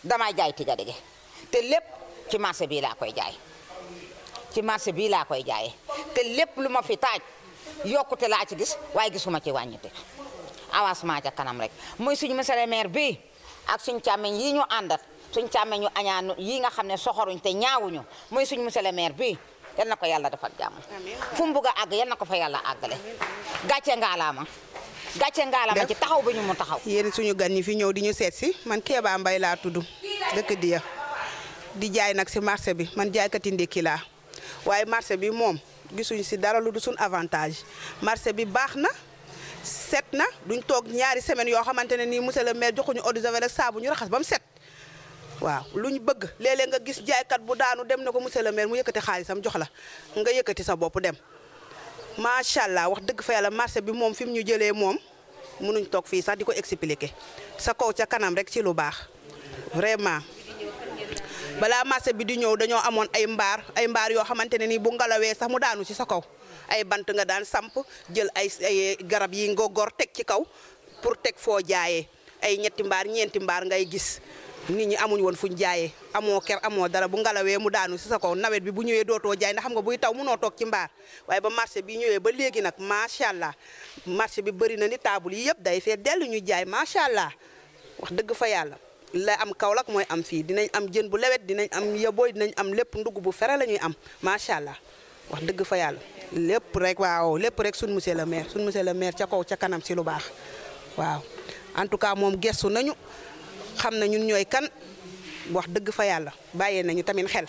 S16: damay jaay tigadege te lépp ci marché bii laa koy jaay te lépp lu ma fi taaj yokkute laa ci gis waaye gisuma ci wàññite avancement ca kanam rek muy suñu monsieur le maire bii ak suñ càmmeñ yi ñu àndat suñ càmmeñu añaanu yi nga xam ne soxoruñ te ñaawuñu muy suñu monsieur le maire bii yal na ko yàlla defal jàmm fu mu bugg a àgg yal na ko fa yàlla àggale gàcce ngaalaama ci taxaw ba ñu mu taxaw.
S17: yéen suñu gan ñi fi ñëw di ñu seet si man Kéba Mbaye laa tudd dëkk Dia di jaay nag si marché bi man jaaykati ndékki laa waaye marché bi moom gisuñ si dara lu du suñ avantage marché bi baax na set na duñ toog ñaari semaine yoo xamante ne nii monsieur le maire joxuñu eau de javel ak saabu ñu raxas ba mu set waaw lu ñu bëgg léeg-léeg nga gis jaaykat bu daanu dem na ko monsieur le maire mu yëkkati xaalisam jox la nga yëkkati sa bopp dem macha allah wax dëgg fa yàlla marché bi moom fi mu ñu jëlee moom mënuñ toog fii sax di ko expliquer sa kaw ca kanam rek ci lu baax vraiment balaa marché bi di ñëw dañoo amoon ay mbaar yoo xamante ne nii bu ngalawee sax mu daanu ci sa kaw ay bant nga daan samp jël ay garab yi nga gor teg ci kaw pour teg foo jaayee ay ñetti mbaar ñeenti mbaar ngay gis nit ñi amuñ woon fuñ jaayee amoo ker amoo dara bu ngalawee mu daanu ci sa kaw nawet bi bu ñëwee dootoo jaay ndax xam nga buy taw munoo toog ci mbaar waaye ba marché bi ñëwee ba léegi nag macha allah marché bi bëri na ni table yi yëpp day fee dellu ñu jaay macha allah wax dëgg fa yàlla la am Kaolack mooy am fii dinañ am jën bu lewet dinañ am yabooy dinañ am lépp ndugg bu fere la ñuy am macha allah wax dëgg fa yàlla lépp rek waaw lépp rek suñ monsieur le maire ca kaw ca kanam si lu baax waaw en tout cas moom gestu nañu xam na ñun ñooy kan wax dëgg fa yàlla bàyyee nañu tamit xel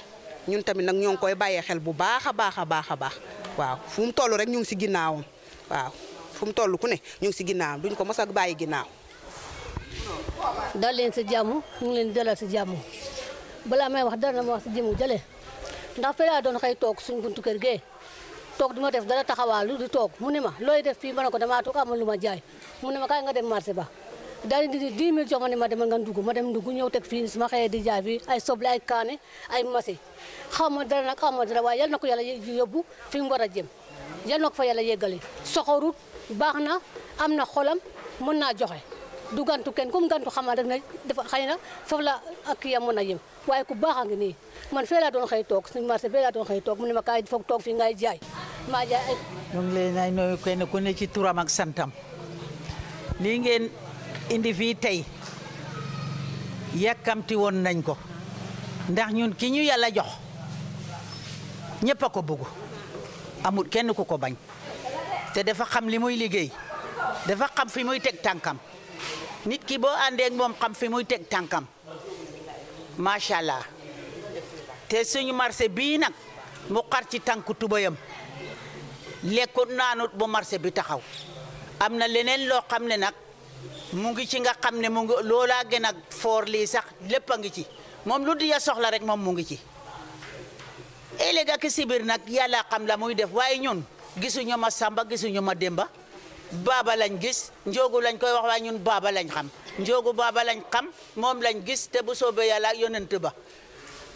S17: ñun tamit nag ñoo ngi koy bàyyee xel bu baax a baax waaw fu mu toll rek ñu ngi si ginnaawam waaw fu mu toll ku ne ñu ngi si ginnaawam duñ ko mos a bàyyi ginnaaw.
S18: dal leen si jàmm ñu ngi leen di dalal si jàmm balaa may wax dara na ma wax si jëmu jële ndax fii laa doon xëy toog suñ buntu kër gee toog du ma def dara taxawaalu di toog mu ne ma looy def fii ma ne ko damaa toog amul lu ma jaay mu ne ma kaay nga dem marché ba daal di 10 000 jox ma ne ma demal nga ndugg ma dem ndugg ñëw teg fii su ma xëyee di jaay fii ay soble ay kaane ay masi xaw ma dara nag xaw ma dara waaye yal na ko yàlla yóbbu fi mu war a jëm yal na ko fa yàlla yeggali soxorut baax na am na xolam mën naa joxe du gantu kenn comme gantu xamal rek ne dafa xëy na foofu la ak kii mën a yem waaye ku baax a ngi nii man fee laa doon xëy toog suñu marché fee laa doon xëy toog mu ne ma kaay foog toog fii ngay jaay maa jaay ay.
S19: ñu ngi leen ay nuyu kenn ku ne ci turam ak santam lii ngeen indi fii tey yàkkamti woon nañ ko ndax ñun ki ñu yàlla jox ñëpp a ko bëgg amul kenn ku ko bañ te dafa xam li muy liggéey dafa xam fi muy teg tànkam nit ki boo àndee ak moom xam fi muy teg tànkam macha allah te suñu marché bii nag mu xar ci tànku tubayam lekkut naanut bu marché bi taxaw am na leneen loo xam ne nag mu ngi ci nga xam ne mu ngi loolaa gën a foor lii sax lépp a ngi ci moom lu di ya soxla rek moom mu ngi ci ëllëg ak si biir nag yàlla xam la muy def waaye ñun gisuñu ma Samba gisuñu ma Demba baaba lañ gis njoogu lañ koy wax waaye ñun baaba lañ xam njoogu baaba lañ xam moom lañ gis te bu soobee yàlla ak yonent ba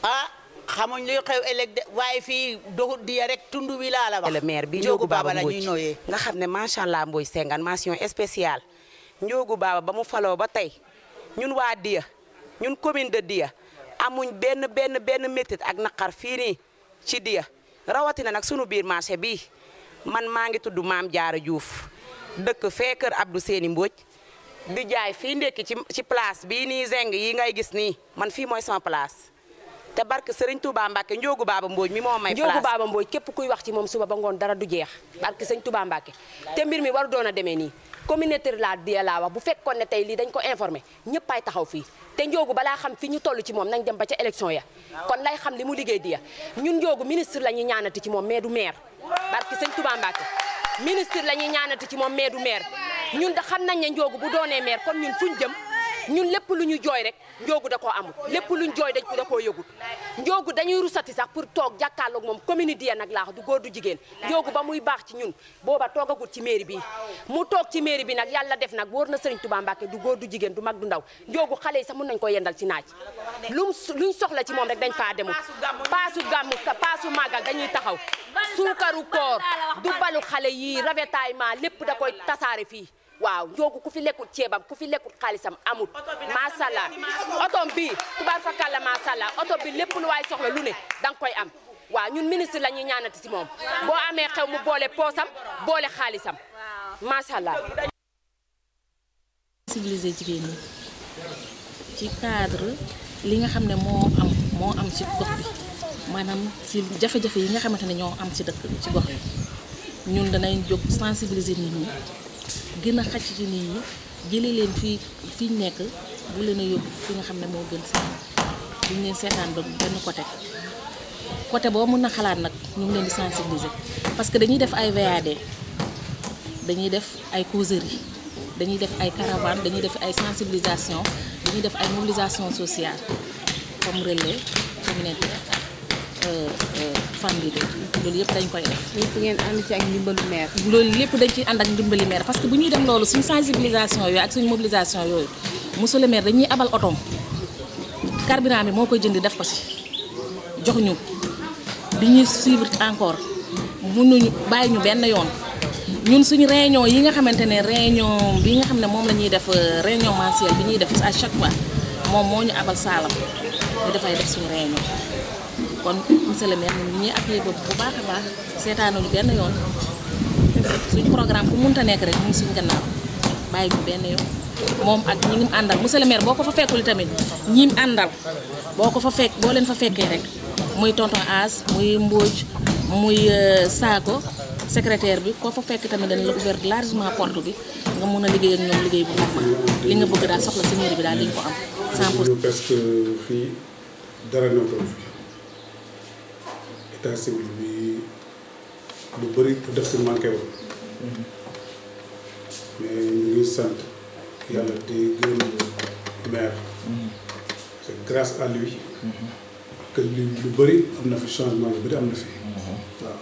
S19: ah xamuñ luy xew ëllëg de waaye fii doxut di rek tund wi laa la wax.
S20: le maire bi Ndiogou Baba la ñuy nooyee nga xam ne macha allah Mboye Sengane mention spéciale Ndiogou Baba ba mu faloo ba tey ñun waa Diya ñun commune de Diya amuñ benn métit ak naqar fii nii ci Diya rawatina nag sunu biir marché bii man maa ngi tudd Maam Jaara Diouf dëkk fee kër Abdou Séni Mbodj di jaay fii ndekki ci place bii nii zeng yi ngay gis nii man fii mooy sama place te barke Serigne Touba Mbacke Ndiogou Baba Mbodj mi moo may place Ndiogou Baba Mbodj képp kuy wax ci moom suba ba ngoon dara du jeex barke Serigne Touba Mbacke te mbir mi waru doon a demee nii communauté la Diya laa wax bu fekkoon ne tey lii dañ ko informé ñëpp ay taxaw fii te Ndiogou balaa xam fi ñu toll ci moom nañ dem ba ca élection ya kon lay xam li mu liggéey Diya ñun Ndiogou ministre la ñuy ñaanati ci moom mais du maire barke Serigne Touba Mbacke ministre la ñuy ñaanati ci moom mais du maire ñun da xam nañ ne Ndiogou bu doonee maire kon ñun fuñ jëm ñun lépp lu ñu jooy rek Ndiogou da koo amul lépp luñ jooy da koo yëgul Ndiogou dañuy rusati sax pour toog jàkkaarloog moom commune Diya nag laax du góor du jigéen Ndiogou ba muy baax ci ñun booba toogagul ci mairie bi mu toog ci mairie bi nag yàlla def nag wóor na Serigne Touba Mbacke du góor du jigéen du mag du ndaw Ndiogou xale yi sax mën nañ ko yendal ci naaj luñ soxla ci moom rek dañ faa demul paasu gàmmu paasu màggal dañuy taxaw suukaru koor du balu xale yi ravitaillement lépp da koy tasaare fii waaw Ndiogou ku fi lekkul ceebam ku fi lekkul xaalisam amul macha allah otom bi tubaar fakalla macha allah oto bi lépp lu waay soxla lu ne danga koy am waaw ñun ministre la ñuy ñaanati si moom boo amee xew mu boole poosam boole xaalisam macha allah.
S21: sensibiliser jigéen ñi ci cadre li nga xam ne moo am ci gox bi maanaam ci jafe-jafe yi nga xamante ne ñoo am ci dëkk ci gox yi ñun danañ jóg sensibiliser nit ñi. gën a xacc ci nit ñi jëlee leen fii nekk bu leen a yóbbu fi nga xam ne moo gën seen duñ leen seetaan ba benn côté boo mën na xalaat nag ñu ngi leen di sensibiliser parce que dañuy def ay VAD dañuy def ay causerie dañuy def ay caravane dañuy def ay sensibilisation dañuy def ay mobilisation sociale comme relais communautaire famille loolu yëpp dañ koy def.
S1: lépp ngeen ànd ci ak ndimbalu maire.
S21: loolu lépp dañ ciy ànd ak ndimbali maire parce que bu ñuy def loolu suñ sensibilisation yooyu ak suñ mobilisation yooyu monsieur le maire dañuy abal otoom carburant bi moo koy jënd def ko ci jox ñu di ñuy suivre encore mënuñu bàyyi ñu benn yoon ñun suñu réunion yi nga xamante ne réunion bi nga xam ne moom la ñuy def réunion mensuelle bi ñuy def à chaque fois moom moo ñu abal saalam ñu dafay def suñu réunion. kon monsieur le maire ñun ñuy appuyé boobu bu baax a baax seetaanuñu benn yoon suñu programme fu mënta nekk rek ñu ngi suñu gannaaw bàyyi ñu benn yoon moom ak ñi ngi àndal monsieur le maire boo ko fa fekkul tamit ñi àndal boo leen fa fekkee rek muy tonton As muy Mbodj muy Saako secrétaire bi koo fa fekk tamit dañ la ouvert largement porte bi nga mun a liggéey ak ñoom liggéey bu normal li nga bëgg daal soxla si mairie bi daal dañ ko am 100%.
S22: parce que fii dara ñoo fi état civil bi lu bëri def si manqué woon mais ñu ngi sant yàlla di gërëm maire c'est grâce à lui que lu bëri am na fi changement lu bëri am na fi waaw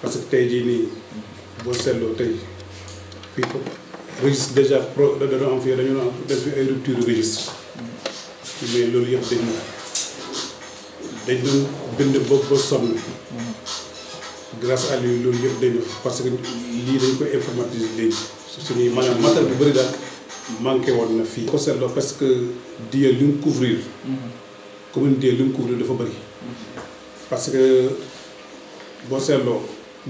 S22: parce que tey jii nii boo seetloo tey fii ko registre déjà dañoo am fii dañoo am def ay rupture registre mais loolu yëpp dañ doon bind ba sonn grâce à lui loolu yëpp dañu parce que lii dañ koy informatiser léegi suñuy maanaam matériel bu bëri daal manqué woon na fii. ko seetloo parce que Diya li mu couvrir commune Diya li mu couvrir dafa bëri parce que boo seetloo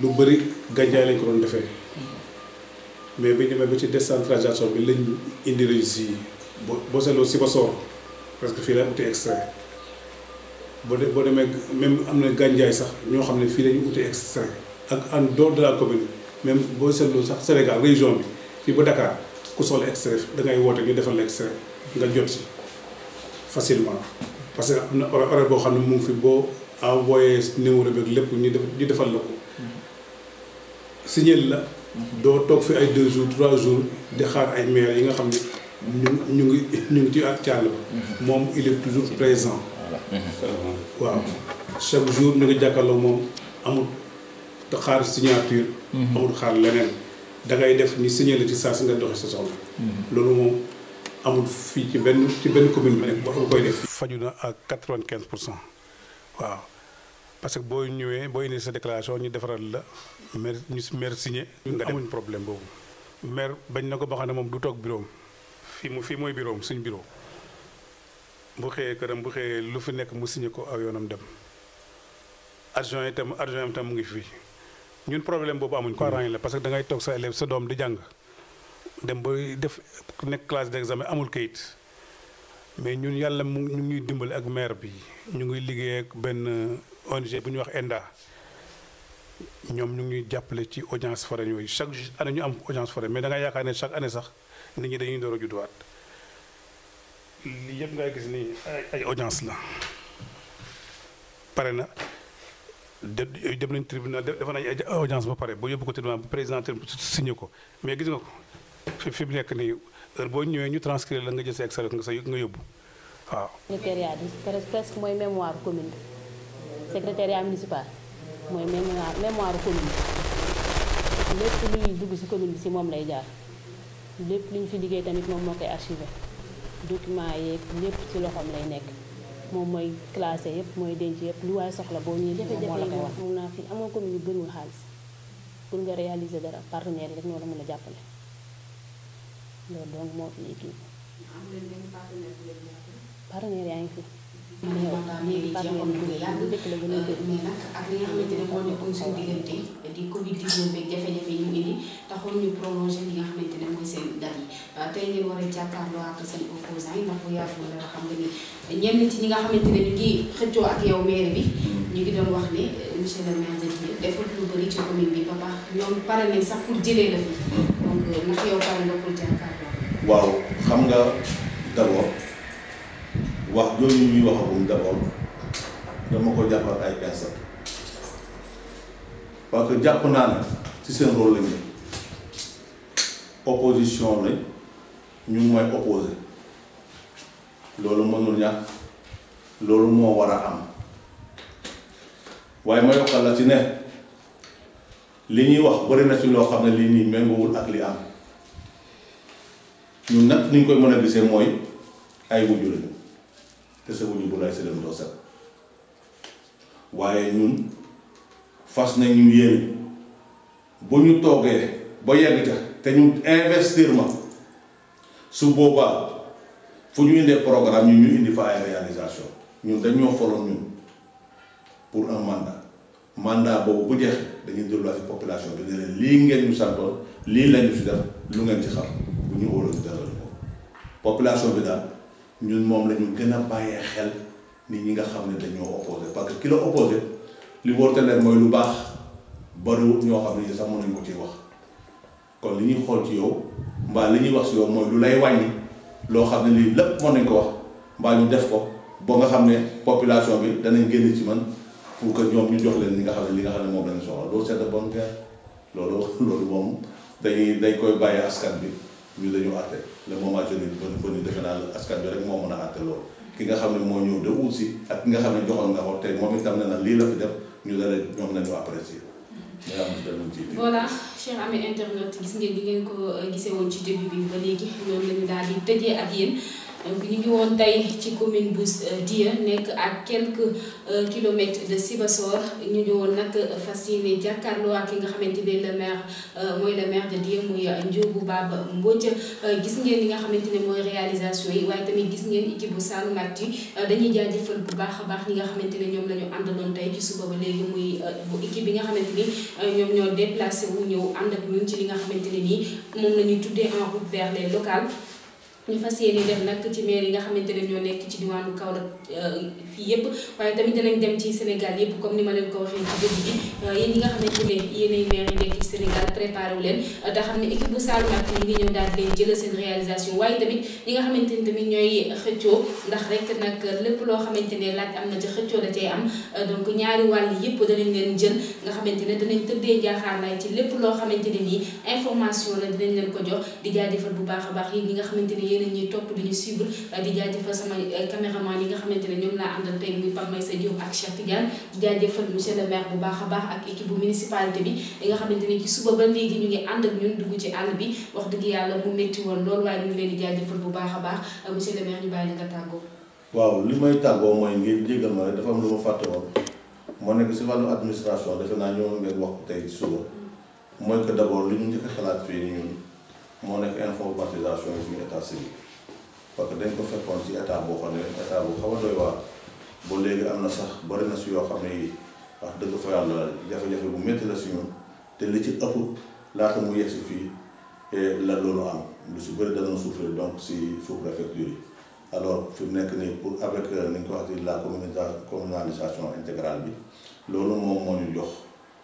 S22: lu bëri gàncax lañ ko doon defee mais bi ñu demee ba ci décentralisation bi lañ indi registre yi boo seetloo si ba soor parce que fii la uti extrait boo demee même am na gànjaay sax ñoo xam ne fii la ñu uti extrait ak en dehors de la commune même boo seetloo sax Sénégal région bi fii ba Dakar ku soxla extrait da ngay woote ñu defal la extrait nga jot si facilement parce que am na horaire boo xam ne mu ngi fi boo envoyé numéro bi lépp ñu defal la ko signal la doo toog fi ay 2 jours 3 jours di xaar ay maire yi nga xam ne ñu ngi ci ak càll ba moom il est toujours présent waaw chaque jour ñu ngi jàkkaarloo moom amul te xaar signature amul xaar leneen da ngay def ni signé la ci saa si nga doxee sa soxla. loolu moom amul fii ci benn commune bi nekk boo koy def. faju na ak 95% waaw parce que boo ñëwee boo indi sa déclaration ñu defaral la maire signé. nga amuñ problème boobu. maire bañ na ko ba xam ne moom du toog bureau am fii mooy bureau am suñ bureau bu xëyee këram bu xëyee lu fi nekk mu signé ko aw yoonam dem adjoint itam mu ngi fii ñun problème boobu amuñ ko. parents yi la parce que da ngay toog sa élève sa doom di jàng dem ba def nekk classe d'examen amul kayit mais ñun yàlla ñu ñuy dimbali ak maire bi ñu ngi liggéey ak benn ONG bu ñuy wax ENDA ñoom ñu ngi ñuy jàppale ci audience foraine yooyu chaque année ñu am audience foraine mais da ngay yaakaar ne chaque année sax nit ñi dañuy door a judduwaat lii yëpp ngay gis ni ay audience la pare na dem nañ tribunal def nañ ay audience ba pare boo yóbbu ko tribunal président signé ko mais gis nga ko fi mu nekk nii heure boo ñëwee ñu transcrire la nga jël sa extrait nga yóbbu waaw.
S4: secrétariat bi presque mooy mémoire commune bi secrétariat municipal mooy mémoire commune bi lépp luy dugg ci commune bi ci moom lay jaar lépp li ñu fi liggéey tamit moom moo koy archivé document yeeg lépp ci loxoom lay nekk moom mooy classé yëpp mooy denc yëpp lu waaye soxla boo ñëwee moo la koy wax. mun naa fi amoo commune yu bëriwul xaalis pour nga réaliser dara partenaire yi rek ñoo la mën a jàppale loolu donc moo fi kii partenaire yaa ngi fi. léegi partenaire bu dëkk la gën a bëri.
S1: mais nag ak li nga xamante ne moo nekkoon suñu diggante di Covid 19 beeg jafe-jafe yi mu indi taxoon ñu prolongé li nga xamante ne mooy seen date yi tey ngeen war a jàkkaarloo ak seen opposants yi ndax bu yàggul la xam nga ni ñenn ci ñi nga xamante ne ñu ngi xëccoo ak yow maire bi ñu ngi doon wax ne monsieur le maire de Dieu defut lu bëri ci commune bi ba baax ñoom pare nañ sax pour jëlee la fi donc ndax yow pare nga pour jàkkaarloo.
S2: waaw xam nga d'abord wax jooju ñuy waxagum d'abord dama ko jàppal ay personnes parce que jàpp naa ne ci seen rôle lañu opposition lañ ñu mooy opposé loolu mënul ñàkk loolu moo war a am waaye ma yokkal la ci ne li ñuy wax bari na ci loo xam ne lii nii méngoowul ak li am ñun nag ni ñu koy mën a gisee mooy ay wujju lañu te sa wujju bu lay sëlëm doo set waaye ñun fas nañu yéene bu ñu toogee ba yegg ca te ñu investir ma su boobaa fu ñu indee programme ñu indi fa ay réalisation ñun dañoo foloon ñun pour un mandat boobu bu jeex dañuy delluwaat ci population bi ne leen lii ngeen ñu santoon lii lañu ci def lu ngeen ci xam bu ñu wóoroon ci dara ko population bi daal ñun moom la ñu gën a bàyyee xel nit ñi nga xam ne dañoo opposé parce que ki la opposé li wóor te leen mooy lu baax bariwul ñoo xam ne sax mën nañu ko ciy wax kon li ñuy xool ci yow mbaa li ñuy wax ci yow mooy lu lay wàññi loo xam ne lii lépp mën nañ ko wax mbaa ñu def ko ba nga xam ne population bi danañ génn ci man pour que ñoom ñu jox leen li nga xam ne moom lañu soxla loolu c'est de bonne guerre loolu moom dañ koy bàyyi askan bi ñu dañu àtte le moment donné ba ni defe naa askan bi rek moo mën a àtte loolu ki nga xam ne moo ñëw de aussi ak ki nga xam ne joxoon nga ko te moom itam ne nag lii la fi def ñu dara ñoom nañu apprécier
S1: voilà cher ami internet gis ngeen di ngeen ko gisee woon ci début bi ba léegi loolu lañu daal di tëjee ak yéen donc ñu ngi woon tey ci commune bu Diya nekk à quelques kilomètres de Sibassor ñu ngi woon nag fas yéene jàkkaarloo ak ki nga xamante ne le maire mooy le maire de Diya muy Ndiogou Baba Mbodj gis ngeen li nga xamante ne mooy réalisation yi waaye tamit gis ngeen équipe bu Saloum-Actu dañuy jaajëfal bu baax a baax ñi nga xamante ne ñoom la ñu àndaloon tey ci suba ba léegi muy bu équipe bi nga xamante ni ñoom ñoo déplacé wu ñëw ànd ak ñun ci li nga xamante ne nii moom la ñuy tuddee en route vers les locales. ñu fas yéene def nag ci maire yi nga xamante ne ñoo nekk ci diwaanu Kaolack fii yëpp waaye tamit danañ dem ci Sénégal yëpp comme ni ma leen ko waxee ci début bi yéen ñi nga xamante ne yéenay maire yi nekk ci Sénégal préparé wu leen te xam ne équipe bu Saloum-Actu yi ngi ñëw daal di leen jëlee seen réalisation waaye tamit ñi nga xamante ne tamit ñooy xëccoo ndax rek nag lépp loo xamante ne laaj am na ci xëccoo da cay am donc ñaari wàll yëpp danañ leen jël nga xamante ne danañ tëddee jaaxaarlaay ci lépp loo xamante ne nii information la dinañ leen ko jox di jaajëfal bu baax a baax yéen ñi nga xamante ne yéen a ñuy topp di ñu suivre di jaajëfal sama caméraman yi nga xamante ne ñoom laa àndal tey muy Pape Maysa Diop ak Cheikh Tidiane di jaajëfal monsieur le maire bu baax a baax ak équipe bu municipalité bi yi nga xamante ne ci suba ba léegi ñu ngi ànd ak ñun dugg ci àll bi wax dëgg yàlla mu métti woon loolu waaye ñu ngi leen di jaajëfal bu baax a baax monsieur le maire ñu bàyyi la nga tàggoo.
S2: waaw li may tàggoo mooy ngeen jéggal ma rek dafa am lu ma fàtte woon moo nekk si wàllu administration defe naa ñëwoon ngeen wax tey suba mooy que d'abord li ñu njëkk a xalaat fii ñun moo nekk informatisation yi suñu état civil parce que dañ ko fekkoon ci état boo xam ne état bu xaw a doy waar ba léegi am na sax bari na si yoo xam ne yi wax dëgg fa yàlla jafe-jafe bu métti la si ñun te li ci ëpp laata mu yegg si fii la loolu am lu si bëri dana souffrir donc si sous-préfecture yi alors fi mu nekk nii pour avec ni ñu ko waxee la communalisation intégrale bi loolu moom moo ñu jox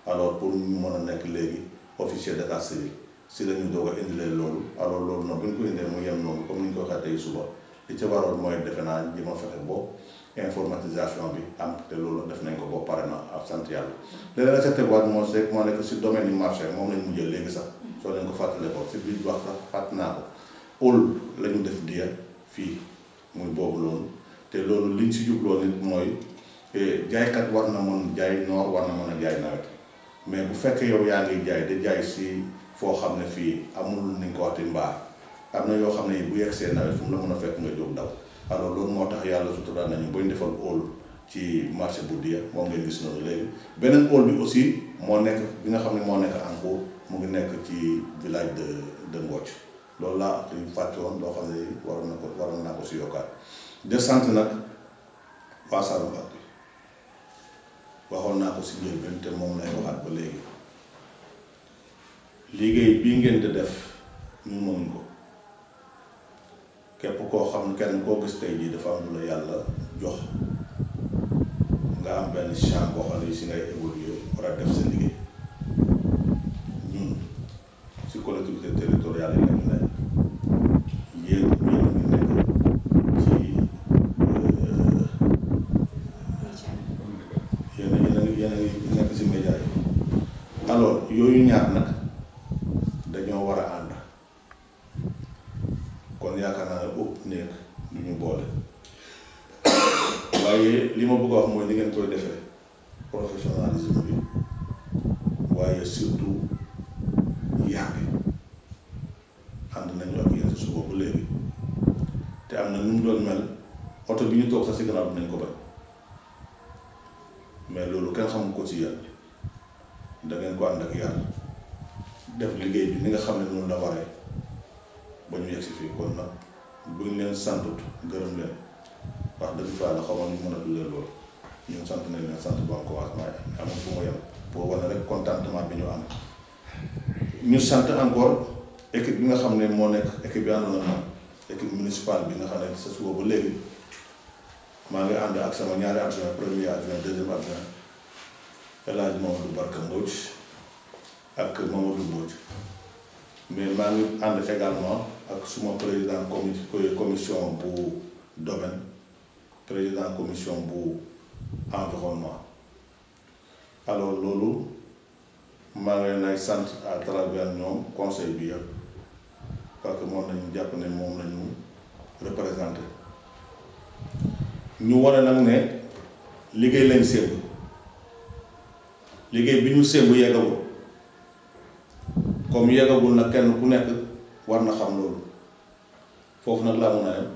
S2: alors pour ñu mën a nekk léegi officier d'état civil si la ñu doog a indilee loolu alors loolu nag bu ñu ko indee mu yem noonu comme ni ñu ko waxee tey suba li ci waroon mooy defe naa ji ma fexe boo informatisation bi am te loolu def nañ ko boo pare na ak sant yàlla léeg-léeg la ca teguwaat moo nekk si domaine yi marché moom lañ mujjee léegi sax soo leen ko fàttale ko si biir wax sax fàtt naa ko ul la ñu def diya fii muy boobu loolu te loolu liñ si jubloo nit mooy jaaykat war na mën jaay noor war na mën a jaay nawet mais bu fekkee yow yaa ngi jaay de jaay si foo xam ne fii amul ni nga ko waxti mbaar am na yoo xam ne bu yegg seen nawet fu mu la mën a fekk nga jóg daw alors loolu moo tax yàlla sutura nañu bañ defal óol ci marché bu Dia moom ngeen gis noonu léegi beneen óol bi aussi moo nekk bi nga xam ne moo nekk en cours mu ngi nekk ci village de Mbocc loolu laa ñu fàtte woon loo xam ne waroon naa ko si yokkaat de sant nag waa Saloum Actu waxoon naa ko si njëlbeen te moom lay waxaat ba léegi liggéey bii ngeen di def ñu mënuñ ko képp koo xam ne kenn koo gis tey jii dafa am lu la yàlla jox nga am benn champ boo xam ne si ngay évoluer war a def sa liggéey ñun si collectivité territoriale yi lañu nekk yéen ngi nekk ci yéen a ngi nekk si média yi alors yooyu ñaar nag dañoo war a ànd kon yaakaar naa ne ëpp nekk lu ñu boole waaye li ma bëgg a wax mooy ni ngeen koy defee professionnalisme bi waaye surtout yàgg ànd nañu ak yéen si suba ba léegi te am na nu mu doon mel oto bi ñu toog sax si gannaaw dinañ ko bañ mais loolu kenn xamul ko ci yéen da ngeen ko ànd ak yàlla def liggéey bi ni nga xam ne noonu la waree ba ñu yegg si fii kon nag buñ leen santut gërëm leen wax dëgg fa la xamoon ñu mën a dundee loolu ñun sant nañ leen sant ba commencement yi amul fu mu yem pour wane rek contentement bi ñu am ñu sant encore équipe bi nga xam ne moo nekk équipe bi àndoon ak moom équipe municipale bi nga xam ne sa suba ba léegi maa ngi ànd ak sama ñaari adjoint premier adjoint deuxième adjoint El Hadj Mamadou Barka Mbodj ak Mamadou Mbodj mais maa ngi ànd également ak suma président commission bu domaine président commission bu environnement alors loolu maa ngi leen ay sant à travers ñoom conseil bi yëpp parce que moom lañu jàpp ne moom lañu représenté ñu wane nag ne liggéey lañ sémb liggéey bi ñu sémb yeggagul comme yeggagul nag kenn ku nekk war na xam loolu foofu nag laa mun a yem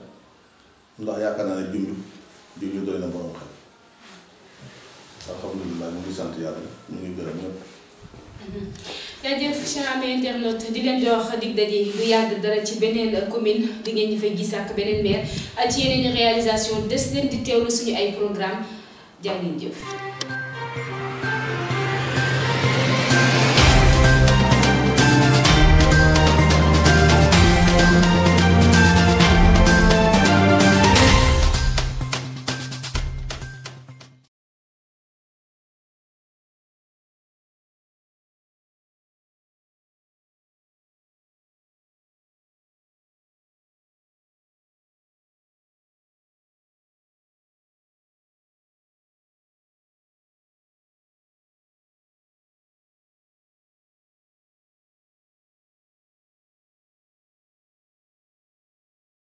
S2: ndax yaakaar naa ne junj doy na borom xel alhamdulilah ñu ngi sant yàlla ñu ngi gërëm ñëpp.
S1: jaajëf chers amis internautes di leen jox dig daje bu yàgg dara ci beneen commune di ngeen ñu fay gis ak beneen maire ci yeneen réalisation des leen di teewlu suñu ay programme jaa ngeen jëf.